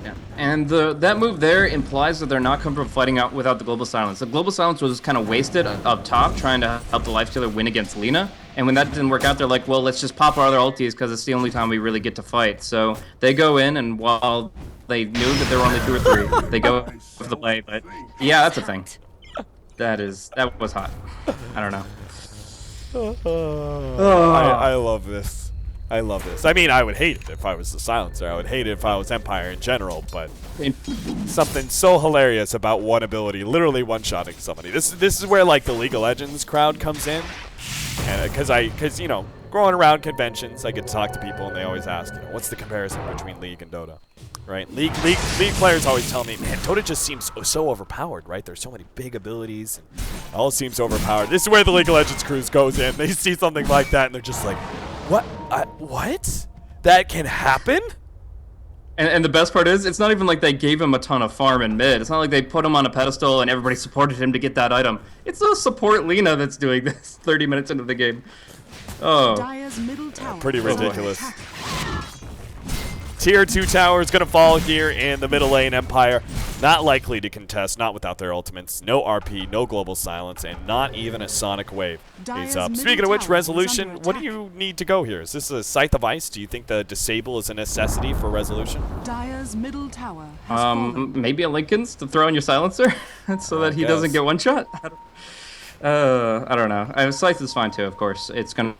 Yeah, and that move there implies that they're not comfortable fighting out without the Global Silence. The Global Silence was kind of wasted up top trying to help the Lifestealer win against Lina, and when that didn't work out, they're like, well, let's just pop our other ultis because it's the only time we really get to fight. So they go in, and while they knew that there were only 2 or 3, they go for the play, but yeah, that's a thing. That was hot. I don't know. I love this. I love this. I mean, I would hate it if I was the Silencer. I would hate it if I was Empire in general, but something so hilarious about one ability, literally one-shotting somebody. This is where, like, the League of Legends crowd comes in. And because you know, growing around conventions, I get to talk to people, and they always ask, you know, what's the comparison between League and Dota? Right? League players always tell me, man, Dota just seems so overpowered, right? There's so many big abilities, and it all seems overpowered. This is where the League of Legends crews goes in. They see something like that, and they're just like, what? What? That can happen? And the best part is, it's not even like they gave him a ton of farm in mid. It's not like they put him on a pedestal and everybody supported him to get that item. It's a support Lina that's doing this 30 minutes into the game. Oh. Pretty ridiculous. Tier 2 tower is going to fall here in the middle lane. Empire not likely to contest, not without their ultimates. No RP, no global silence, and not even a sonic wave is up. Speaking of which, Resolution, what do you need to go here? Is this a Scythe of Ice? Do you think the disable is a necessity for Resolution? Dire's middle tower maybe a Lincoln's to throw in your silencer so that he doesn't get one shot? I don't know. Scythe is fine too, of course. It's going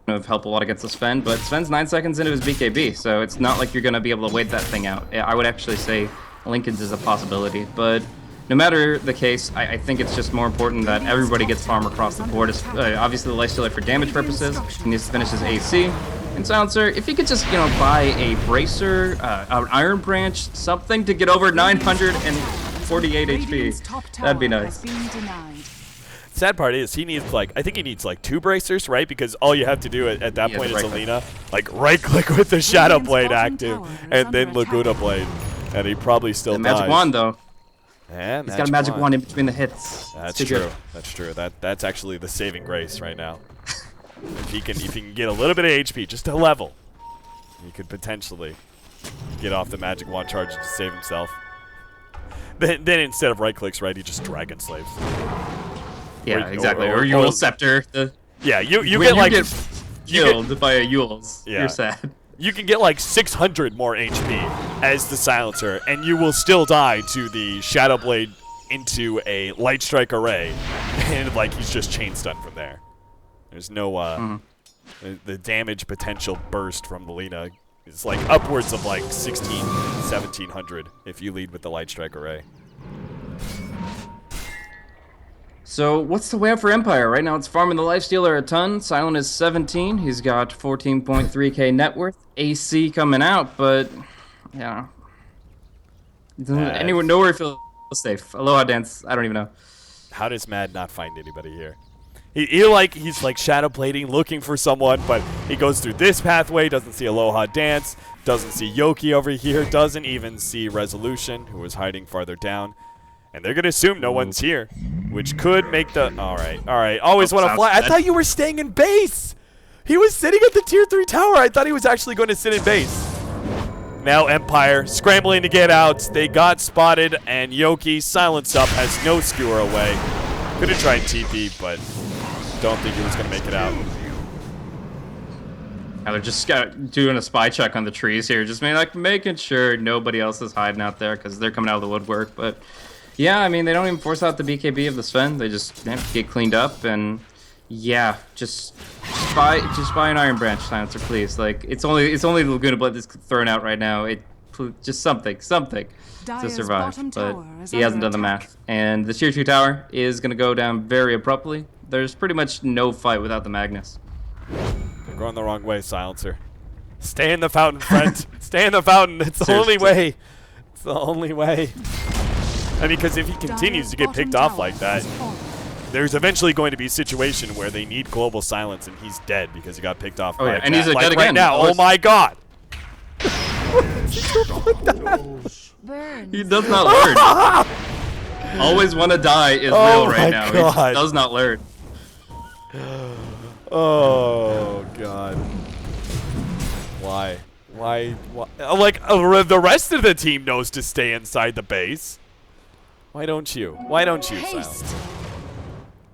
to help a lot against the Sven, but Sven's 9 seconds into his BKB, so it's not like you're going to be able to wait that thing out. I would actually say Lincoln's is a possibility, but no matter the case, I think it's just more important that everybody gets farm across the board. Obviously, the Lifestealer for damage purposes, he needs to finish his AC. And Silencer, if he could just, you know, buy a Bracer, an Iron Branch, something to get over 948 HP, that'd be nice. Sad part is he needs I think he needs 2 bracers, right? Because all you have to do at that point is Alina, right click with the Shadow Blade active and then Laguna Blade, and he probably still dies. Magic Wand though. Yeah, he's got a Magic Wand in between the hits. That's true. That's true. That's actually the saving grace right now. if he can get a little bit of HP, just a level, He could potentially get off the magic wand charge to save himself. Then instead of right clicks, right, he just dragon slaves. Yeah, exactly. Or Yule Scepter. Yeah, you when get like you get killed by a Yule's. Yeah. You're sad. You can get like 600 more HP as the silencer, and you will still die to the Shadow Blade into a Light Strike array, and like he's just chain stunned from there. There's no the damage potential burst from the Lina is like upwards of like 1700 if you lead with the Light Strike array. So what's the way up for Empire? Right now it's farming the Lifestealer a ton. Silent is 17. He's got 14.3k net worth. AC coming out, but yeah. Anywhere, nowhere feels safe. Aloha dance. I don't even know. How does Mad not find anybody here? He's like shadow plating, looking for someone, but he goes through this pathway, doesn't see Aloha Dance, doesn't see Yoki over here, doesn't even see Resolution, who is hiding farther down. And they're going to assume no one's here, which could make the... All right. Always want to fly. I thought you were staying in base. He was sitting at the tier 3 tower. I thought he was actually going to sit in base. Now Empire scrambling to get out. They got spotted, and Yoki, silence up, has no skewer away. Could have tried TP, but don't think he was going to make it out. They're just doing a spy check on the trees here, just making sure nobody else is hiding out there because they're coming out of the woodwork, but... Yeah, I mean, they don't even force out the BKB of the Sven. They just get cleaned up, and yeah, just buy an Iron Branch Silencer, please. Like, it's only Laguna Blood that's thrown out right now. Just something to survive. But he hasn't done the math. And the tier 2 tower is gonna go down very abruptly. There's pretty much no fight without the Magnus. You're going the wrong way, Silencer. Stay in the fountain, friend. Stay in the fountain. It's the only way. It's the only way. I mean, because if he continues to get picked off like that, there's eventually going to be a situation where they need global silence and he's dead because he got picked off. Oh, by yeah, and he's dead right again. now. Oh my god! He does not learn. Always want to die is real right now. God. He does not learn. Oh god. Why? Like, the rest of the team knows to stay inside the base. Why don't you? Why don't you, Silence?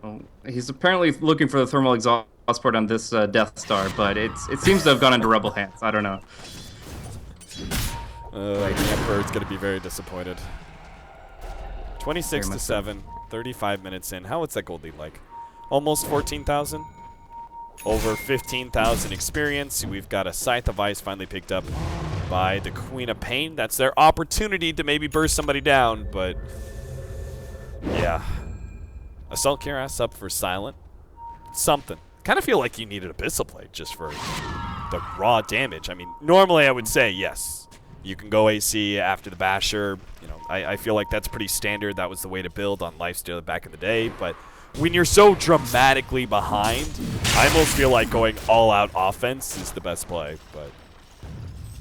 Well, he's apparently looking for the thermal exhaust port on this Death Star, but it seems to have gone into Rebel hands. I don't know. The Emperor's going to be very disappointed. 26 to 7, 35 minutes in. What's that gold lead like? Almost 14,000? Over 15,000 experience. We've got a Scythe of Ice finally picked up by the Queen of Pain. That's their opportunity to maybe burst somebody down, but... yeah. Assault Cuirass up for Silent. Something. Kind of feel like you needed Abyssal Blade just for the raw damage. I mean, normally I would say yes. You can go AC after the Basher. You know, I feel like that's pretty standard. That was the way to build on Lifestealer back in the day. But when you're so dramatically behind, I almost feel like going all-out offense is the best play. But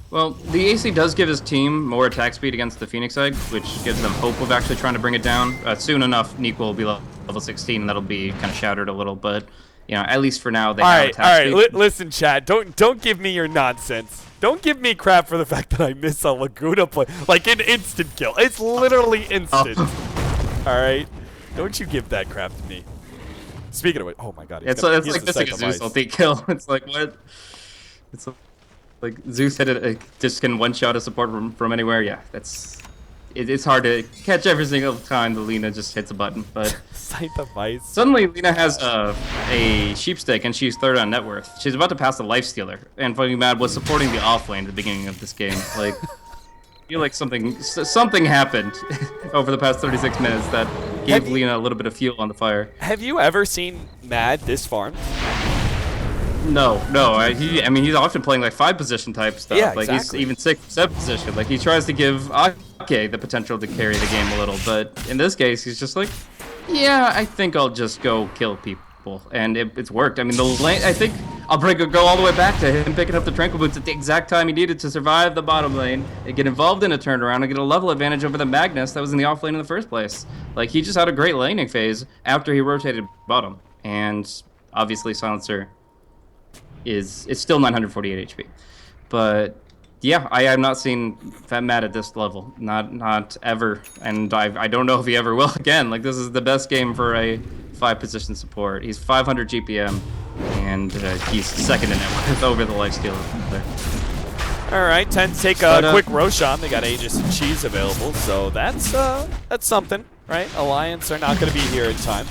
well, the AC does give his team more attack speed against the Phoenix Egg, which gives them hope of actually trying to bring it down. Soon enough, Neeko will be level 16, and that'll be kind of shattered a little. But you know, at least for now, they have attack speed. All right, listen, Chad. Don't give me your nonsense. Don't give me crap for the fact that I miss a Laguna play. Like an instant kill. It's literally instant. All right? Don't you give that crap to me. Speaking of it, oh my god. It's like missing a Zeus ulti kill. It's like, what? It's like Zeus hit it, just can one-shot a support from anywhere. Yeah, it's hard to catch every single time the Lina just hits a button. But Scythe of Ice. Suddenly, Lina has a sheepstick, and she's third on net worth. She's about to pass the Lifestealer, and Fucking Mad was supporting the offlane at the beginning of this game. Like, I feel like something happened over the past 36 minutes that gave Lina a little bit of fuel on the fire. Have you ever seen Mad this farm? No. I mean, he's often playing like 5-position type stuff. Yeah, like exactly. He's even 6, 7 position. Like he tries to give Ake the potential to carry the game a little, but in this case, he's just like, yeah, I think I'll just go kill people, and it's worked. I mean, the lane. I think I'll go all the way back to him picking up the Tranquil Boots at the exact time he needed to survive the bottom lane and get involved in a turnaround and get a level advantage over the Magnus that was in the off lane in the first place. Like he just had a great laning phase after he rotated bottom, and obviously Silencer it's still 948 HP. But yeah, I have not seen Matt at this level, not ever, and I don't know if he ever will again. Like this is the best game for a 5-position support. He's 500 GPM, and he's second in net worth over the lifestealer there. All right, 10 to take a quick Roshan. They got Aegis and Cheese available, so that's something, right? Alliance are not going to be here in time.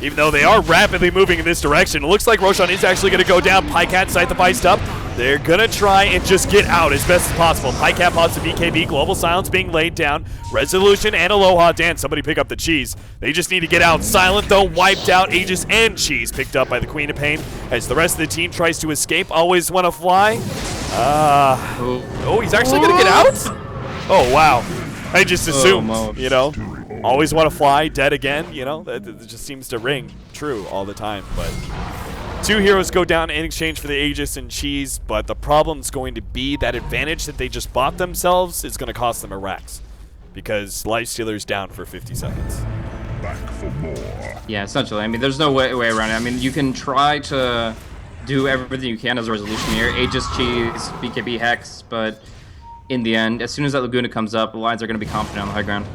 Even though they are rapidly moving in this direction, it looks like Roshan is actually going to go down. Pycat sight the Feist up. They're going to try and just get out as best as possible. Pycat pops the BKB, Global Silence being laid down. Resolution and Aloha Dance. Somebody pick up the Cheese. They just need to get out. Silent, though, wiped out. Aegis and Cheese picked up by the Queen of Pain as the rest of the team tries to escape. Always want to fly. Oh, he's actually going to get out? Oh, wow. I just assumed, you know. Always want to fly, dead again, you know. That just seems to ring true all the time. But 2 heroes go down in exchange for the Aegis and Cheese, but the problem's going to be that advantage that they just bought themselves is going to cost them a Rex, because Lifestealer's down for 50 seconds. Back for more. Yeah, essentially. I mean, there's no way around it. I mean, you can try to do everything you can as a resolution here. Aegis, Cheese, BKB, Hex, but in the end, as soon as that Laguna comes up, the lines are going to be confident on the high ground.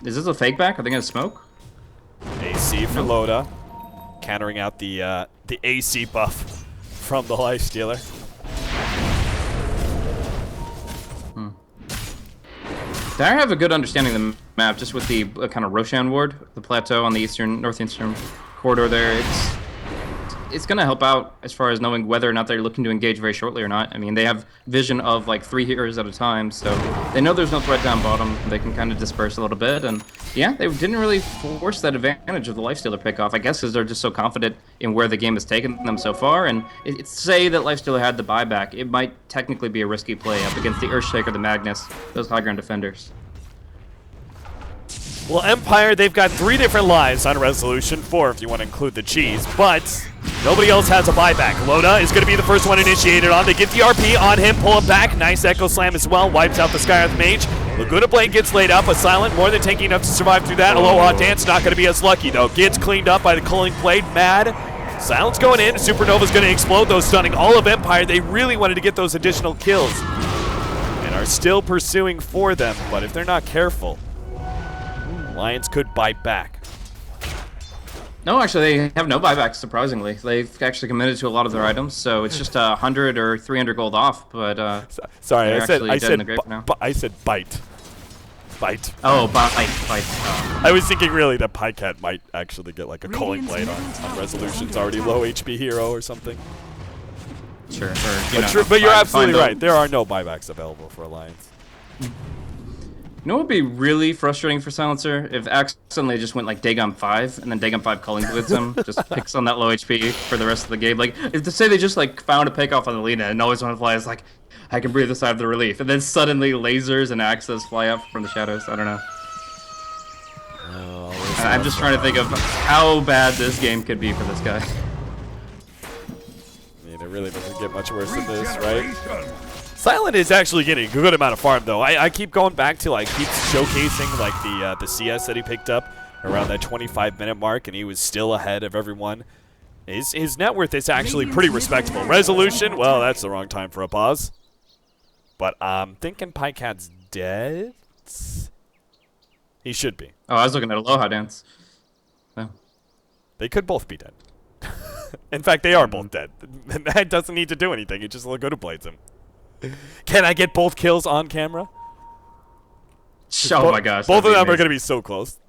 Is this a fake back? Are they going to smoke? AC for Loda, countering out the AC buff from the Lifestealer. I have a good understanding of the map just with the kind of Roshan ward, the plateau on the northeastern corridor there. It's going to help out as far as knowing whether or not they're looking to engage very shortly or not. I mean, they have vision of like 3 heroes at a time, so they know there's no threat down bottom. They can kind of disperse a little bit, and yeah, they didn't really force that advantage of the Lifestealer pickoff, I guess because they're just so confident in where the game has taken them so far, and say that Lifestealer had the buyback, it might technically be a risky play up against the Earthshaker, the Magnus, those high ground defenders. Well, Empire, they've got 3 different lives on Resolution, 4 if you want to include the Cheese, but nobody else has a buyback. Loda is going to be the first one initiated on. They get the RP on him, pull him back. Nice Echo Slam as well, wipes out the Skyearth Mage. Laguna Blade gets laid up, but Silent more than taking enough to survive through that. Aloha Dance not going to be as lucky, though. Gets cleaned up by the Culling Blade. Mad. Silent's going in. Supernova's going to explode, though, stunning all of Empire. They really wanted to get those additional kills and are still pursuing for them, but if they're not careful, Lions could bite back. No, actually, they have no buybacks, surprisingly. They've actually committed to a lot of their items, so it's just 100 or 300 gold off, but sorry, I said bite. Bite. Oh, bite. I was thinking really that Pycat might actually get like a Culling Blade on Resolution's already low HP hero or something. Sure. But you're absolutely right. There are no buybacks available for Alliance. You know what would be really frustrating for Silencer? If accidentally just went like Dagon 5, and then Dagon 5 Culling Blitz him, just picks on that low HP for the rest of the game. Like, if to say they just like found a pick off on the Lina and always want to fly, it's like, I can breathe a sigh of the relief. And then suddenly lasers and axes fly up from the shadows. I don't know. I'm just trying to think of how bad this game could be for this guy. I mean, it really doesn't get much worse than this, right? Silent is actually getting a good amount of farm, though. I keep going back to, like, keep showcasing, like, the CS that he picked up around that 25-minute mark, and he was still ahead of everyone. His net worth is actually pretty respectable. Resolution, well, that's the wrong time for a pause. But I'm thinking Pycat's dead. He should be. Oh, I was looking at Aloha Dance. Oh. They could both be dead. In fact, they are both dead. That doesn't need to do anything. He just Laguna Blades him. Can I get both kills on camera? Oh my gosh. Both of them are going to be so close.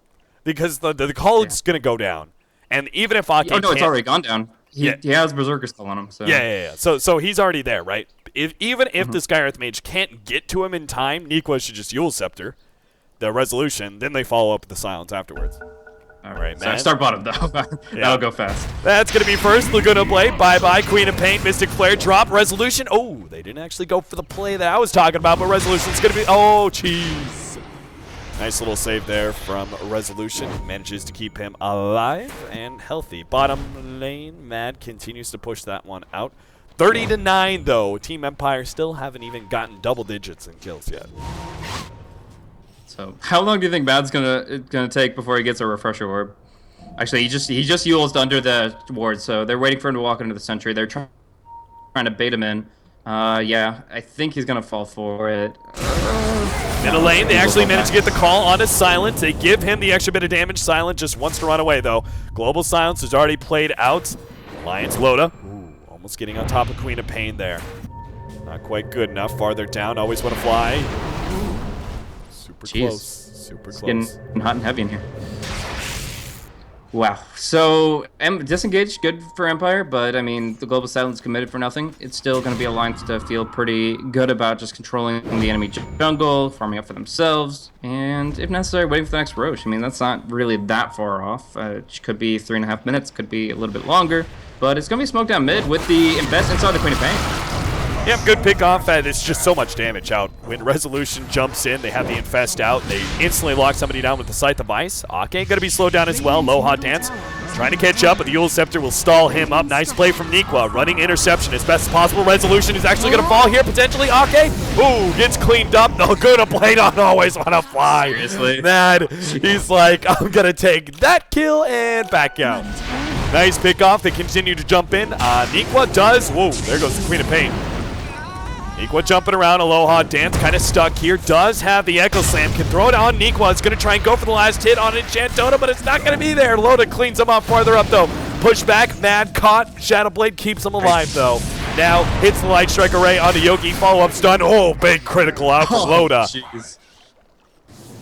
Because the College's going to go down. And even if Ake it's already gone down. He has Berserker still on him. So. Yeah. So he's already there, right? Even if the Skyearth Mage can't get to him in time, Nikwa should just Eul Scepter the Resolution, then they follow up with the Silence afterwards. All right, man. Start bottom, though. That'll go fast. That's going to be first. Laguna Blade, bye-bye. Queen of Pain, Mystic Flare, drop. Resolution. Oh, they didn't actually go for the play that I was talking about, but Resolution's going to be... Oh, jeez. Nice little save there from Resolution. Manages to keep him alive and healthy. Bottom lane, Mad continues to push that one out. 30-9, though. Team Empire still haven't even gotten double digits in kills yet. So, how long do you think Mad's gonna take before he gets a refresher orb? Actually, he just Eul's under the ward, so they're waiting for him to walk into the sentry. They're trying to bait him in, Yeah, I think he's gonna fall for it. Middle lane, they actually managed to get the call on his Silent. They give him the extra bit of damage. Silent just wants to run away, though. Global Silence has already played out. Alliance Loda. Ooh, almost getting on top of Queen of Pain there. Not quite good enough. Farther down, always want to fly. Super close. Super close. Getting hot and heavy in here. Wow. So, disengaged, good for Empire, but I mean, the Global Silence committed for nothing. It's still going to be a Alliance to feel pretty good about just controlling the enemy jungle, farming up for themselves, and if necessary, waiting for the next Roche. I mean, that's not really that far off. It could be 3.5 minutes, could be a little bit longer, but it's going to be smoked down mid with the Invest inside the Queen of Pain. Yep, good pick off. It's just so much damage out. When Resolution jumps in, they have the Infest out. They instantly lock somebody down with the Scythe of Ice. Ake going to be slowed down as well. Low Hot Dance trying to catch up, but the Eul Scepter will stall him up. Nice play from Nikwa. Running interception as best as possible. Resolution is actually going to fall here, potentially. Ake, ooh, gets cleaned up. No, good to play on always want to fly. Seriously? Man, he's like, I'm going to take that kill and back out. Nice pick off. They continue to jump in. Nikwa does. Whoa, there goes the Queen of Pain. Nikwa jumping around, Aloha Dance kind of stuck here, does have the Echo Slam, can throw it on Nikwa, is going to try and go for the last hit on Enchant Dota, but it's not going to be there. Loda cleans him up farther up though. Push back, Mad caught, Shadow Blade keeps him alive though. Now hits the Light Strike Array onto Yogi, follow-up stun, oh, big critical out for Loda. Jeez.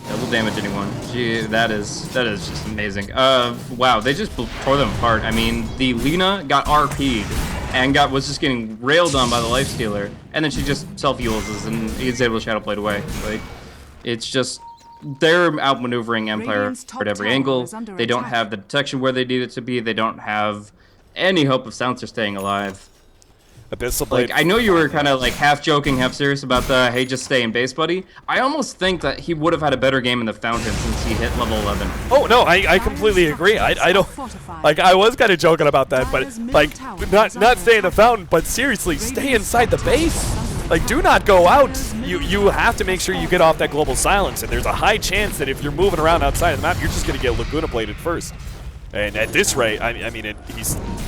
Double damage anyone. Gee, that is just amazing. Wow, they just tore them apart. I mean, the Lina got RP'd and was just getting railed on by the Lifestealer, and then she just self-heals and he's able to Shadow Blade away. Like, it's just, they're outmaneuvering Empire at every angle. They don't have the detection where they need it to be. They don't have any hope of Silencer staying alive. Abyssal Blade. Like, I know you were kind of like half joking, half serious about the hey, just stay in base, buddy. I almost think that he would have had a better game in the Fountain since he hit level 11. Oh no, I completely agree. I don't like. I was kind of joking about that, but like not stay in the Fountain, but seriously, stay inside the base. Like, do not go out. You have to make sure you get off that Global Silence, and there's a high chance that if you're moving around outside of the map, you're just gonna get Laguna Bladed first. And at this rate, I mean, he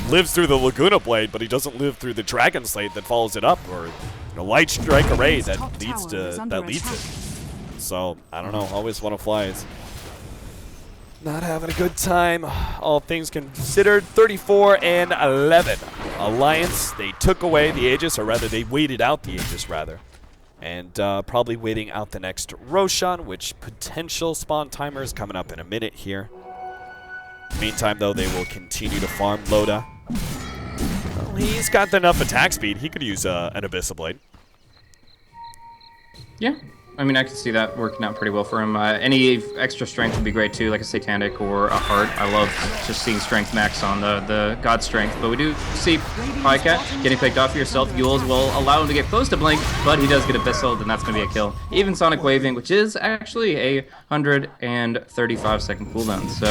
lives through the Laguna Blade, but he doesn't live through the Dragon Slate that follows it up, or Light Strike Array that leads it. So I don't know. Always want to fly is not having a good time. All things considered, 34-11. Alliance, they took away the Aegis, or rather, they waited out the Aegis rather, and probably waiting out the next Roshan, which potential spawn timer is coming up in a minute here. Meantime, though, they will continue to farm Loda. Well, he's got enough attack speed. He could use an Abyssal Blade. Yeah, I mean, I can see that working out pretty well for him. Any extra strength would be great, too, like a Satanic or a Heart. I love just seeing strength max on the God Strength. But we do see Pycat getting picked off for yourself. Yules will allow him to get close to Blink, but he does get Abyssal, and that's going to be a kill. Even Sonic Waving, which is actually a 135-second cooldown. So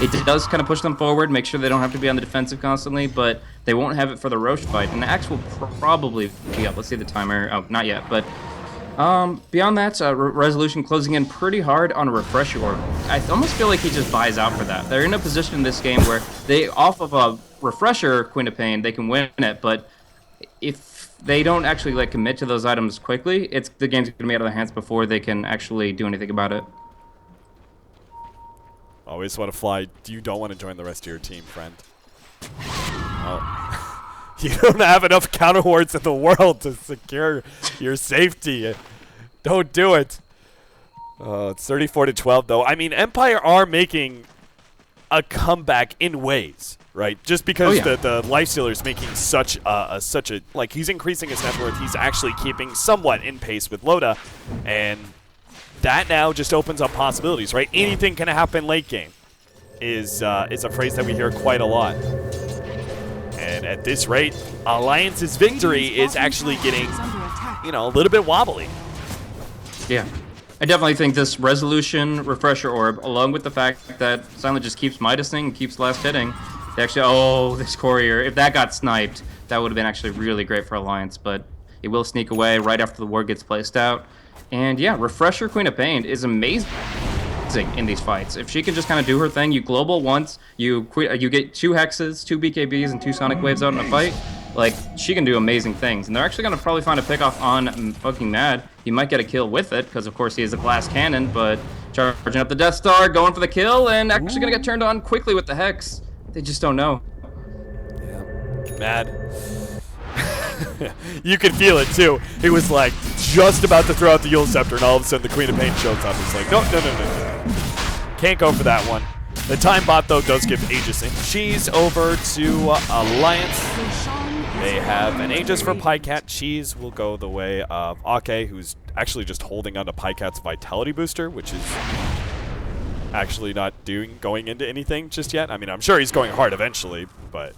it does kind of push them forward, make sure they don't have to be on the defensive constantly, but they won't have it for the Roche fight. And the Axe will probably be up. Let's see the timer. Oh, not yet, but beyond that, Resolution closing in pretty hard on a Refresher Orb. I almost feel like he just buys out for that. They're in a position in this game where they, off of a Refresher Queen of Pain, they can win it, but if they don't actually like commit to those items quickly, the game's going to be out of their hands before they can actually do anything about it. Always want to fly. You don't want to join the rest of your team, friend. Oh. You don't have enough counter wards in the world to secure your safety. Don't do it. It's 34-12, though. I mean, Empire are making a comeback in ways, right? Just because the Lifestealer is making such a like, he's increasing his net worth. He's actually keeping somewhat in pace with Loda, and that now just opens up possibilities, right? Anything can happen late game is a phrase that we hear quite a lot. And at this rate, Alliance's victory is actually getting, a little bit wobbly. Yeah. I definitely think this Resolution Refresher Orb, along with the fact that Silent just keeps Midasing and keeps last hitting, they actually, oh, this Courier, if that got sniped, that would have been actually really great for Alliance, but it will sneak away right after the ward gets placed out. And yeah, Refresher Queen of Pain is amazing in these fights. If she can just kind of do her thing, you global once, you get 2 hexes, 2 BKBs, and 2 Sonic Waves out in a fight, like, she can do amazing things. And they're actually going to probably find a pickoff on fucking Mad. He might get a kill with it, because of course he is a glass cannon, but charging up the Death Star, going for the kill, and actually going to get turned on quickly with the Hex. They just don't know. Yeah. Mad. You could feel it too. He was like just about to throw out the Yule Scepter, and all of a sudden the Queen of Pain shows up. It's like, no. Can't go for that one. The time bot, though, does give Aegis and Cheese over to Alliance. They have an Aegis for Pycat. Cheese will go the way of Ake, who's actually just holding on to Pycat's Vitality Booster, which is actually not going into anything just yet. I mean, I'm sure he's going hard eventually, but...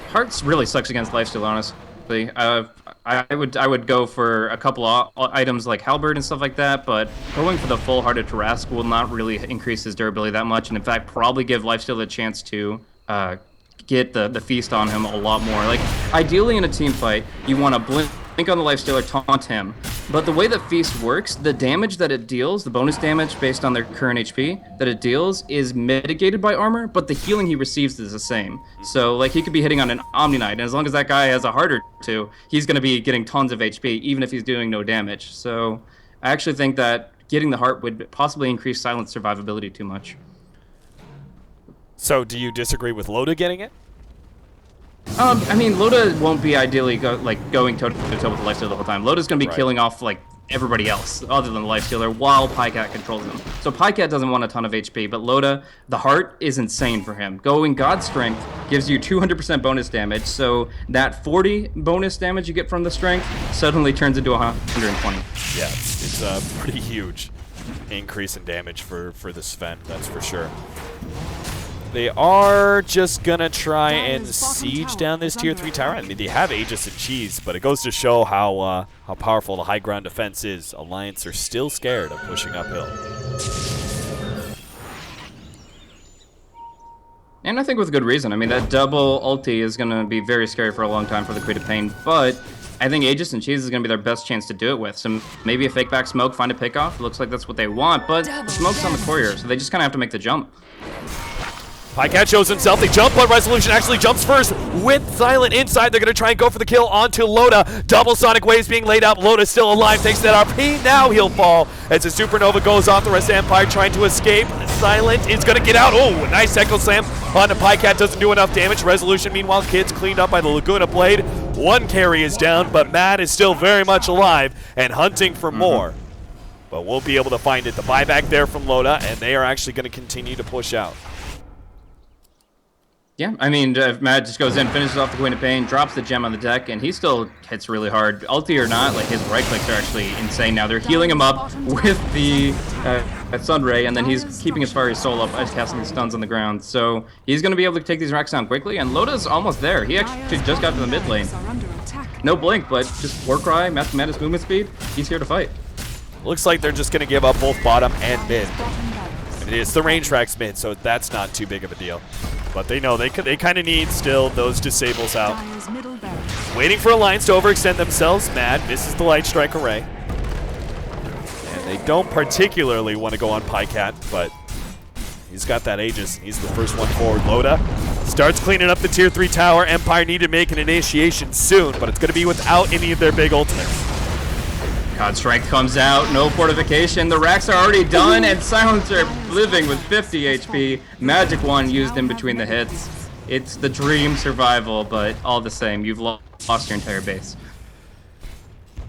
Hearts really sucks against lifesteal, honestly. I would go for a couple of items like Halberd and stuff like that, but going for the full Hearted Tarrasque will not really increase his durability that much, and in fact probably give lifesteal a chance to get the feast on him a lot more. Like, ideally in a team fight, you want to blink on the lifestealer, taunt him, but the way that feast works, the damage that it deals, the bonus damage based on their current HP that it deals, is mitigated by armor, but the healing he receives is the same. So like, he could be hitting on an Omni Knight, and as long as that guy has a heart or two, he's going to be getting tons of HP even if he's doing no damage. So I actually think that getting the heart would possibly increase Silent survivability too much. So do you disagree with Loda getting it? I mean, Loda won't be ideally going toe-to-toe with the lifestealer the whole time. Loda's going to be killing off like everybody else other than the lifestealer while Pycat controls him. So Pycat doesn't want a ton of HP, but Loda, the heart is insane for him. Going God Strength gives you 200% bonus damage, so that 40 bonus damage you get from the Strength suddenly turns into 120. Yeah, it's a pretty huge increase in damage for the Sven, that's for sure. They are just going to try and siege down this tier 3 tower. I mean, they have Aegis and Cheese, but it goes to show how powerful the high ground defense is. Alliance are still scared of pushing uphill. And I think with good reason. I mean, that double ulti is going to be very scary for a long time for the Queen of Pain, but I think Aegis and Cheese is going to be their best chance to do it with. So maybe a fake back smoke, find a pickoff. It looks like that's what they want, but smoke's on the courier, so they just kind of have to make the jump. Pycat shows himself. They jump, but Resolution actually jumps first with Silent inside. They're going to try and go for the kill onto Loda. Double Sonic Waves being laid out. Loda's still alive. Takes that RP. Now he'll fall as a Supernova goes off. The rest of Empire trying to escape. Silent is going to get out. Oh, nice Echo Slam onto Pycat. Doesn't do enough damage. Resolution, meanwhile, Kids cleaned up by the Laguna Blade. One carry is down, but Mad is still very much alive and hunting for more. But we'll be able to find it. The buyback there from Loda, and they are actually going to continue to push out. Yeah, I mean, Mad just goes in, finishes off the Queen of Pain, drops the gem on the deck, and he still hits really hard. Ulti or not, like, his right clicks are actually insane now. They're healing him up with the Sunray, and then he's keeping his Fiery Soul up as casting stuns on the ground. So he's going to be able to take these racks down quickly, and Loda's almost there. He actually just got to the mid lane. No blink, but just Warcry, Mathematis movement speed. He's here to fight. Looks like they're just going to give up both bottom and mid. It's the range racks mid, so that's not too big of a deal. But they know they kind of need still those disables out. Waiting for Alliance to overextend themselves. Mad misses the Light Strike Array. And they don't particularly want to go on Pycat, but he's got that Aegis. He's the first one forward. Loda starts cleaning up the tier 3 tower. Empire need to make an initiation soon, but it's going to be without any of their big ultimates. God Strength comes out, no fortification, the racks are already done, and Silencer living with 50 HP. Magic Wand used in between the hits. It's the dream survival, but all the same, you've lost your entire base.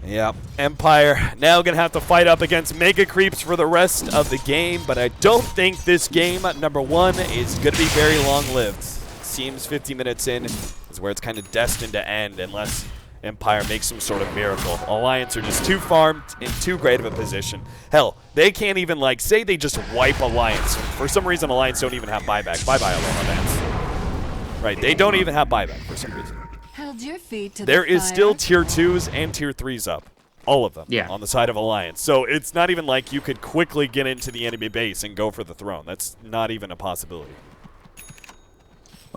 Yeah, Empire now going to have to fight up against Mega Creeps for the rest of the game, but I don't think this game, number one, is going to be very long-lived. Seems 50 minutes in is where it's kind of destined to end unless Empire makes some sort of miracle. Alliance are just too farmed in too great of a position. Hell, they can't even, like, say they just wipe Alliance. For some reason, Alliance don't even have buyback. Bye-bye, Alliance. Right, they don't even have buyback for some reason. Held your feet to There the is fire. still tier 2s and tier 3s up. All of them on the side of Alliance. So it's not even like you could quickly get into the enemy base and go for the throne. That's not even a possibility.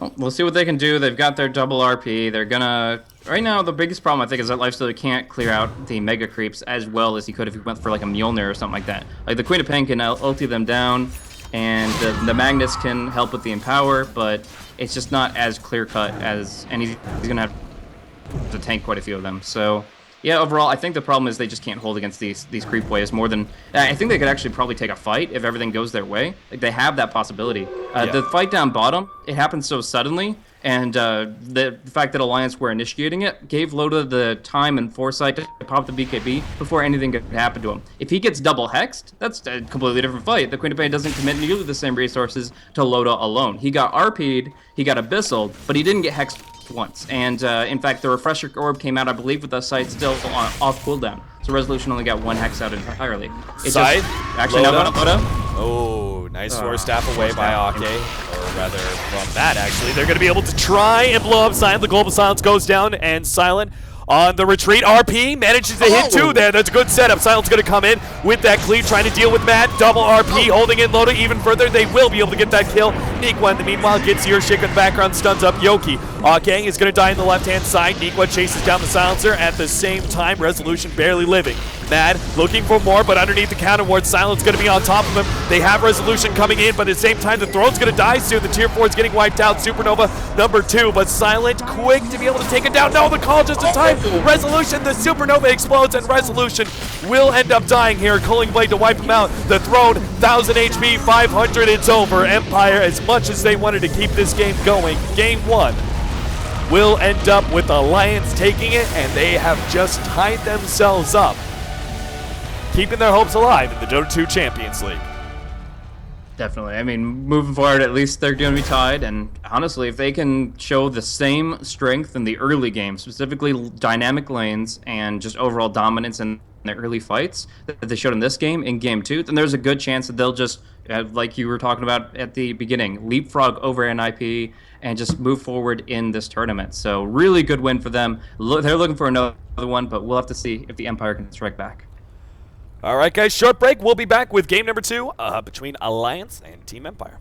Well, we'll see what they can do. They've got their double RP. They're gonna... Right now, the biggest problem, I think, is that Lifestealer can't clear out the Mega Creeps as well as he could if he went for, like, a Mjolnir or something like that. Like, the Queen of Pain can ulti them down, and the Magnus can help with the Empower, but it's just not as clear-cut as... And he's gonna have to tank quite a few of them. So yeah, overall, I think the problem is they just can't hold against these creep waves more than. I think they could actually probably take a fight if everything goes their way. Like they have that possibility. The fight down bottom, it happened so suddenly, and the fact that Alliance were initiating it gave Loda the time and foresight to pop the BKB before anything could happen to him. If he gets double hexed, that's a completely different fight. The Queen of Pain doesn't commit nearly the same resources to Loda alone. He got RP'd, he got Abyssal, but he didn't get hexed once. And in fact, the Refresher Orb came out, I believe, with the sight still off cooldown. So Resolution only got one hex out entirely. Side? Actually, Loda? now Loda. Oh, nice Force Staff away by Ake. Or rather, from that, actually. They're going to be able to try and blow up Silent. The Global Silence goes down, and Silent on the retreat. RP manages to hit two there. That's a good setup. Silent's going to come in with that cleave, trying to deal with Matt. Double RP, holding in Loda even further. They will be able to get that kill. Nikwa, in the meanwhile, gets your shake in the background, stuns up Yoki. Akang is going to die on the left-hand side. Nikwa chases down the Silencer. At the same time, Resolution barely living. Mad looking for more, but underneath the counter ward, Silent's going to be on top of him. They have Resolution coming in, but at the same time, the throne's going to die soon. The tier 4 is getting wiped out. Supernova number 2, but Silent quick to be able to take it down. No, the call just in time. Resolution, the Supernova explodes, and Resolution will end up dying here. Culling Blade to wipe him out. The throne, 1000 HP, 500, it's over. Empire, as much as they wanted to keep this game going, game 1 will end up with Alliance taking it, and they have just tied themselves up, keeping their hopes alive in the Dota 2 Champions League. Definitely. I mean, moving forward, at least they're going to be tied. And honestly, if they can show the same strength in the early game, specifically dynamic lanes and just overall dominance in the early fights that they showed in this game, in game 2, then there's a good chance that they'll just, like you were talking about at the beginning, leapfrog over NIP and just move forward in this tournament. So really good win for them. They're looking for another one, but we'll have to see if the Empire can strike back. All right, guys, short break. We'll be back with game number 2 between Alliance and Team Empire.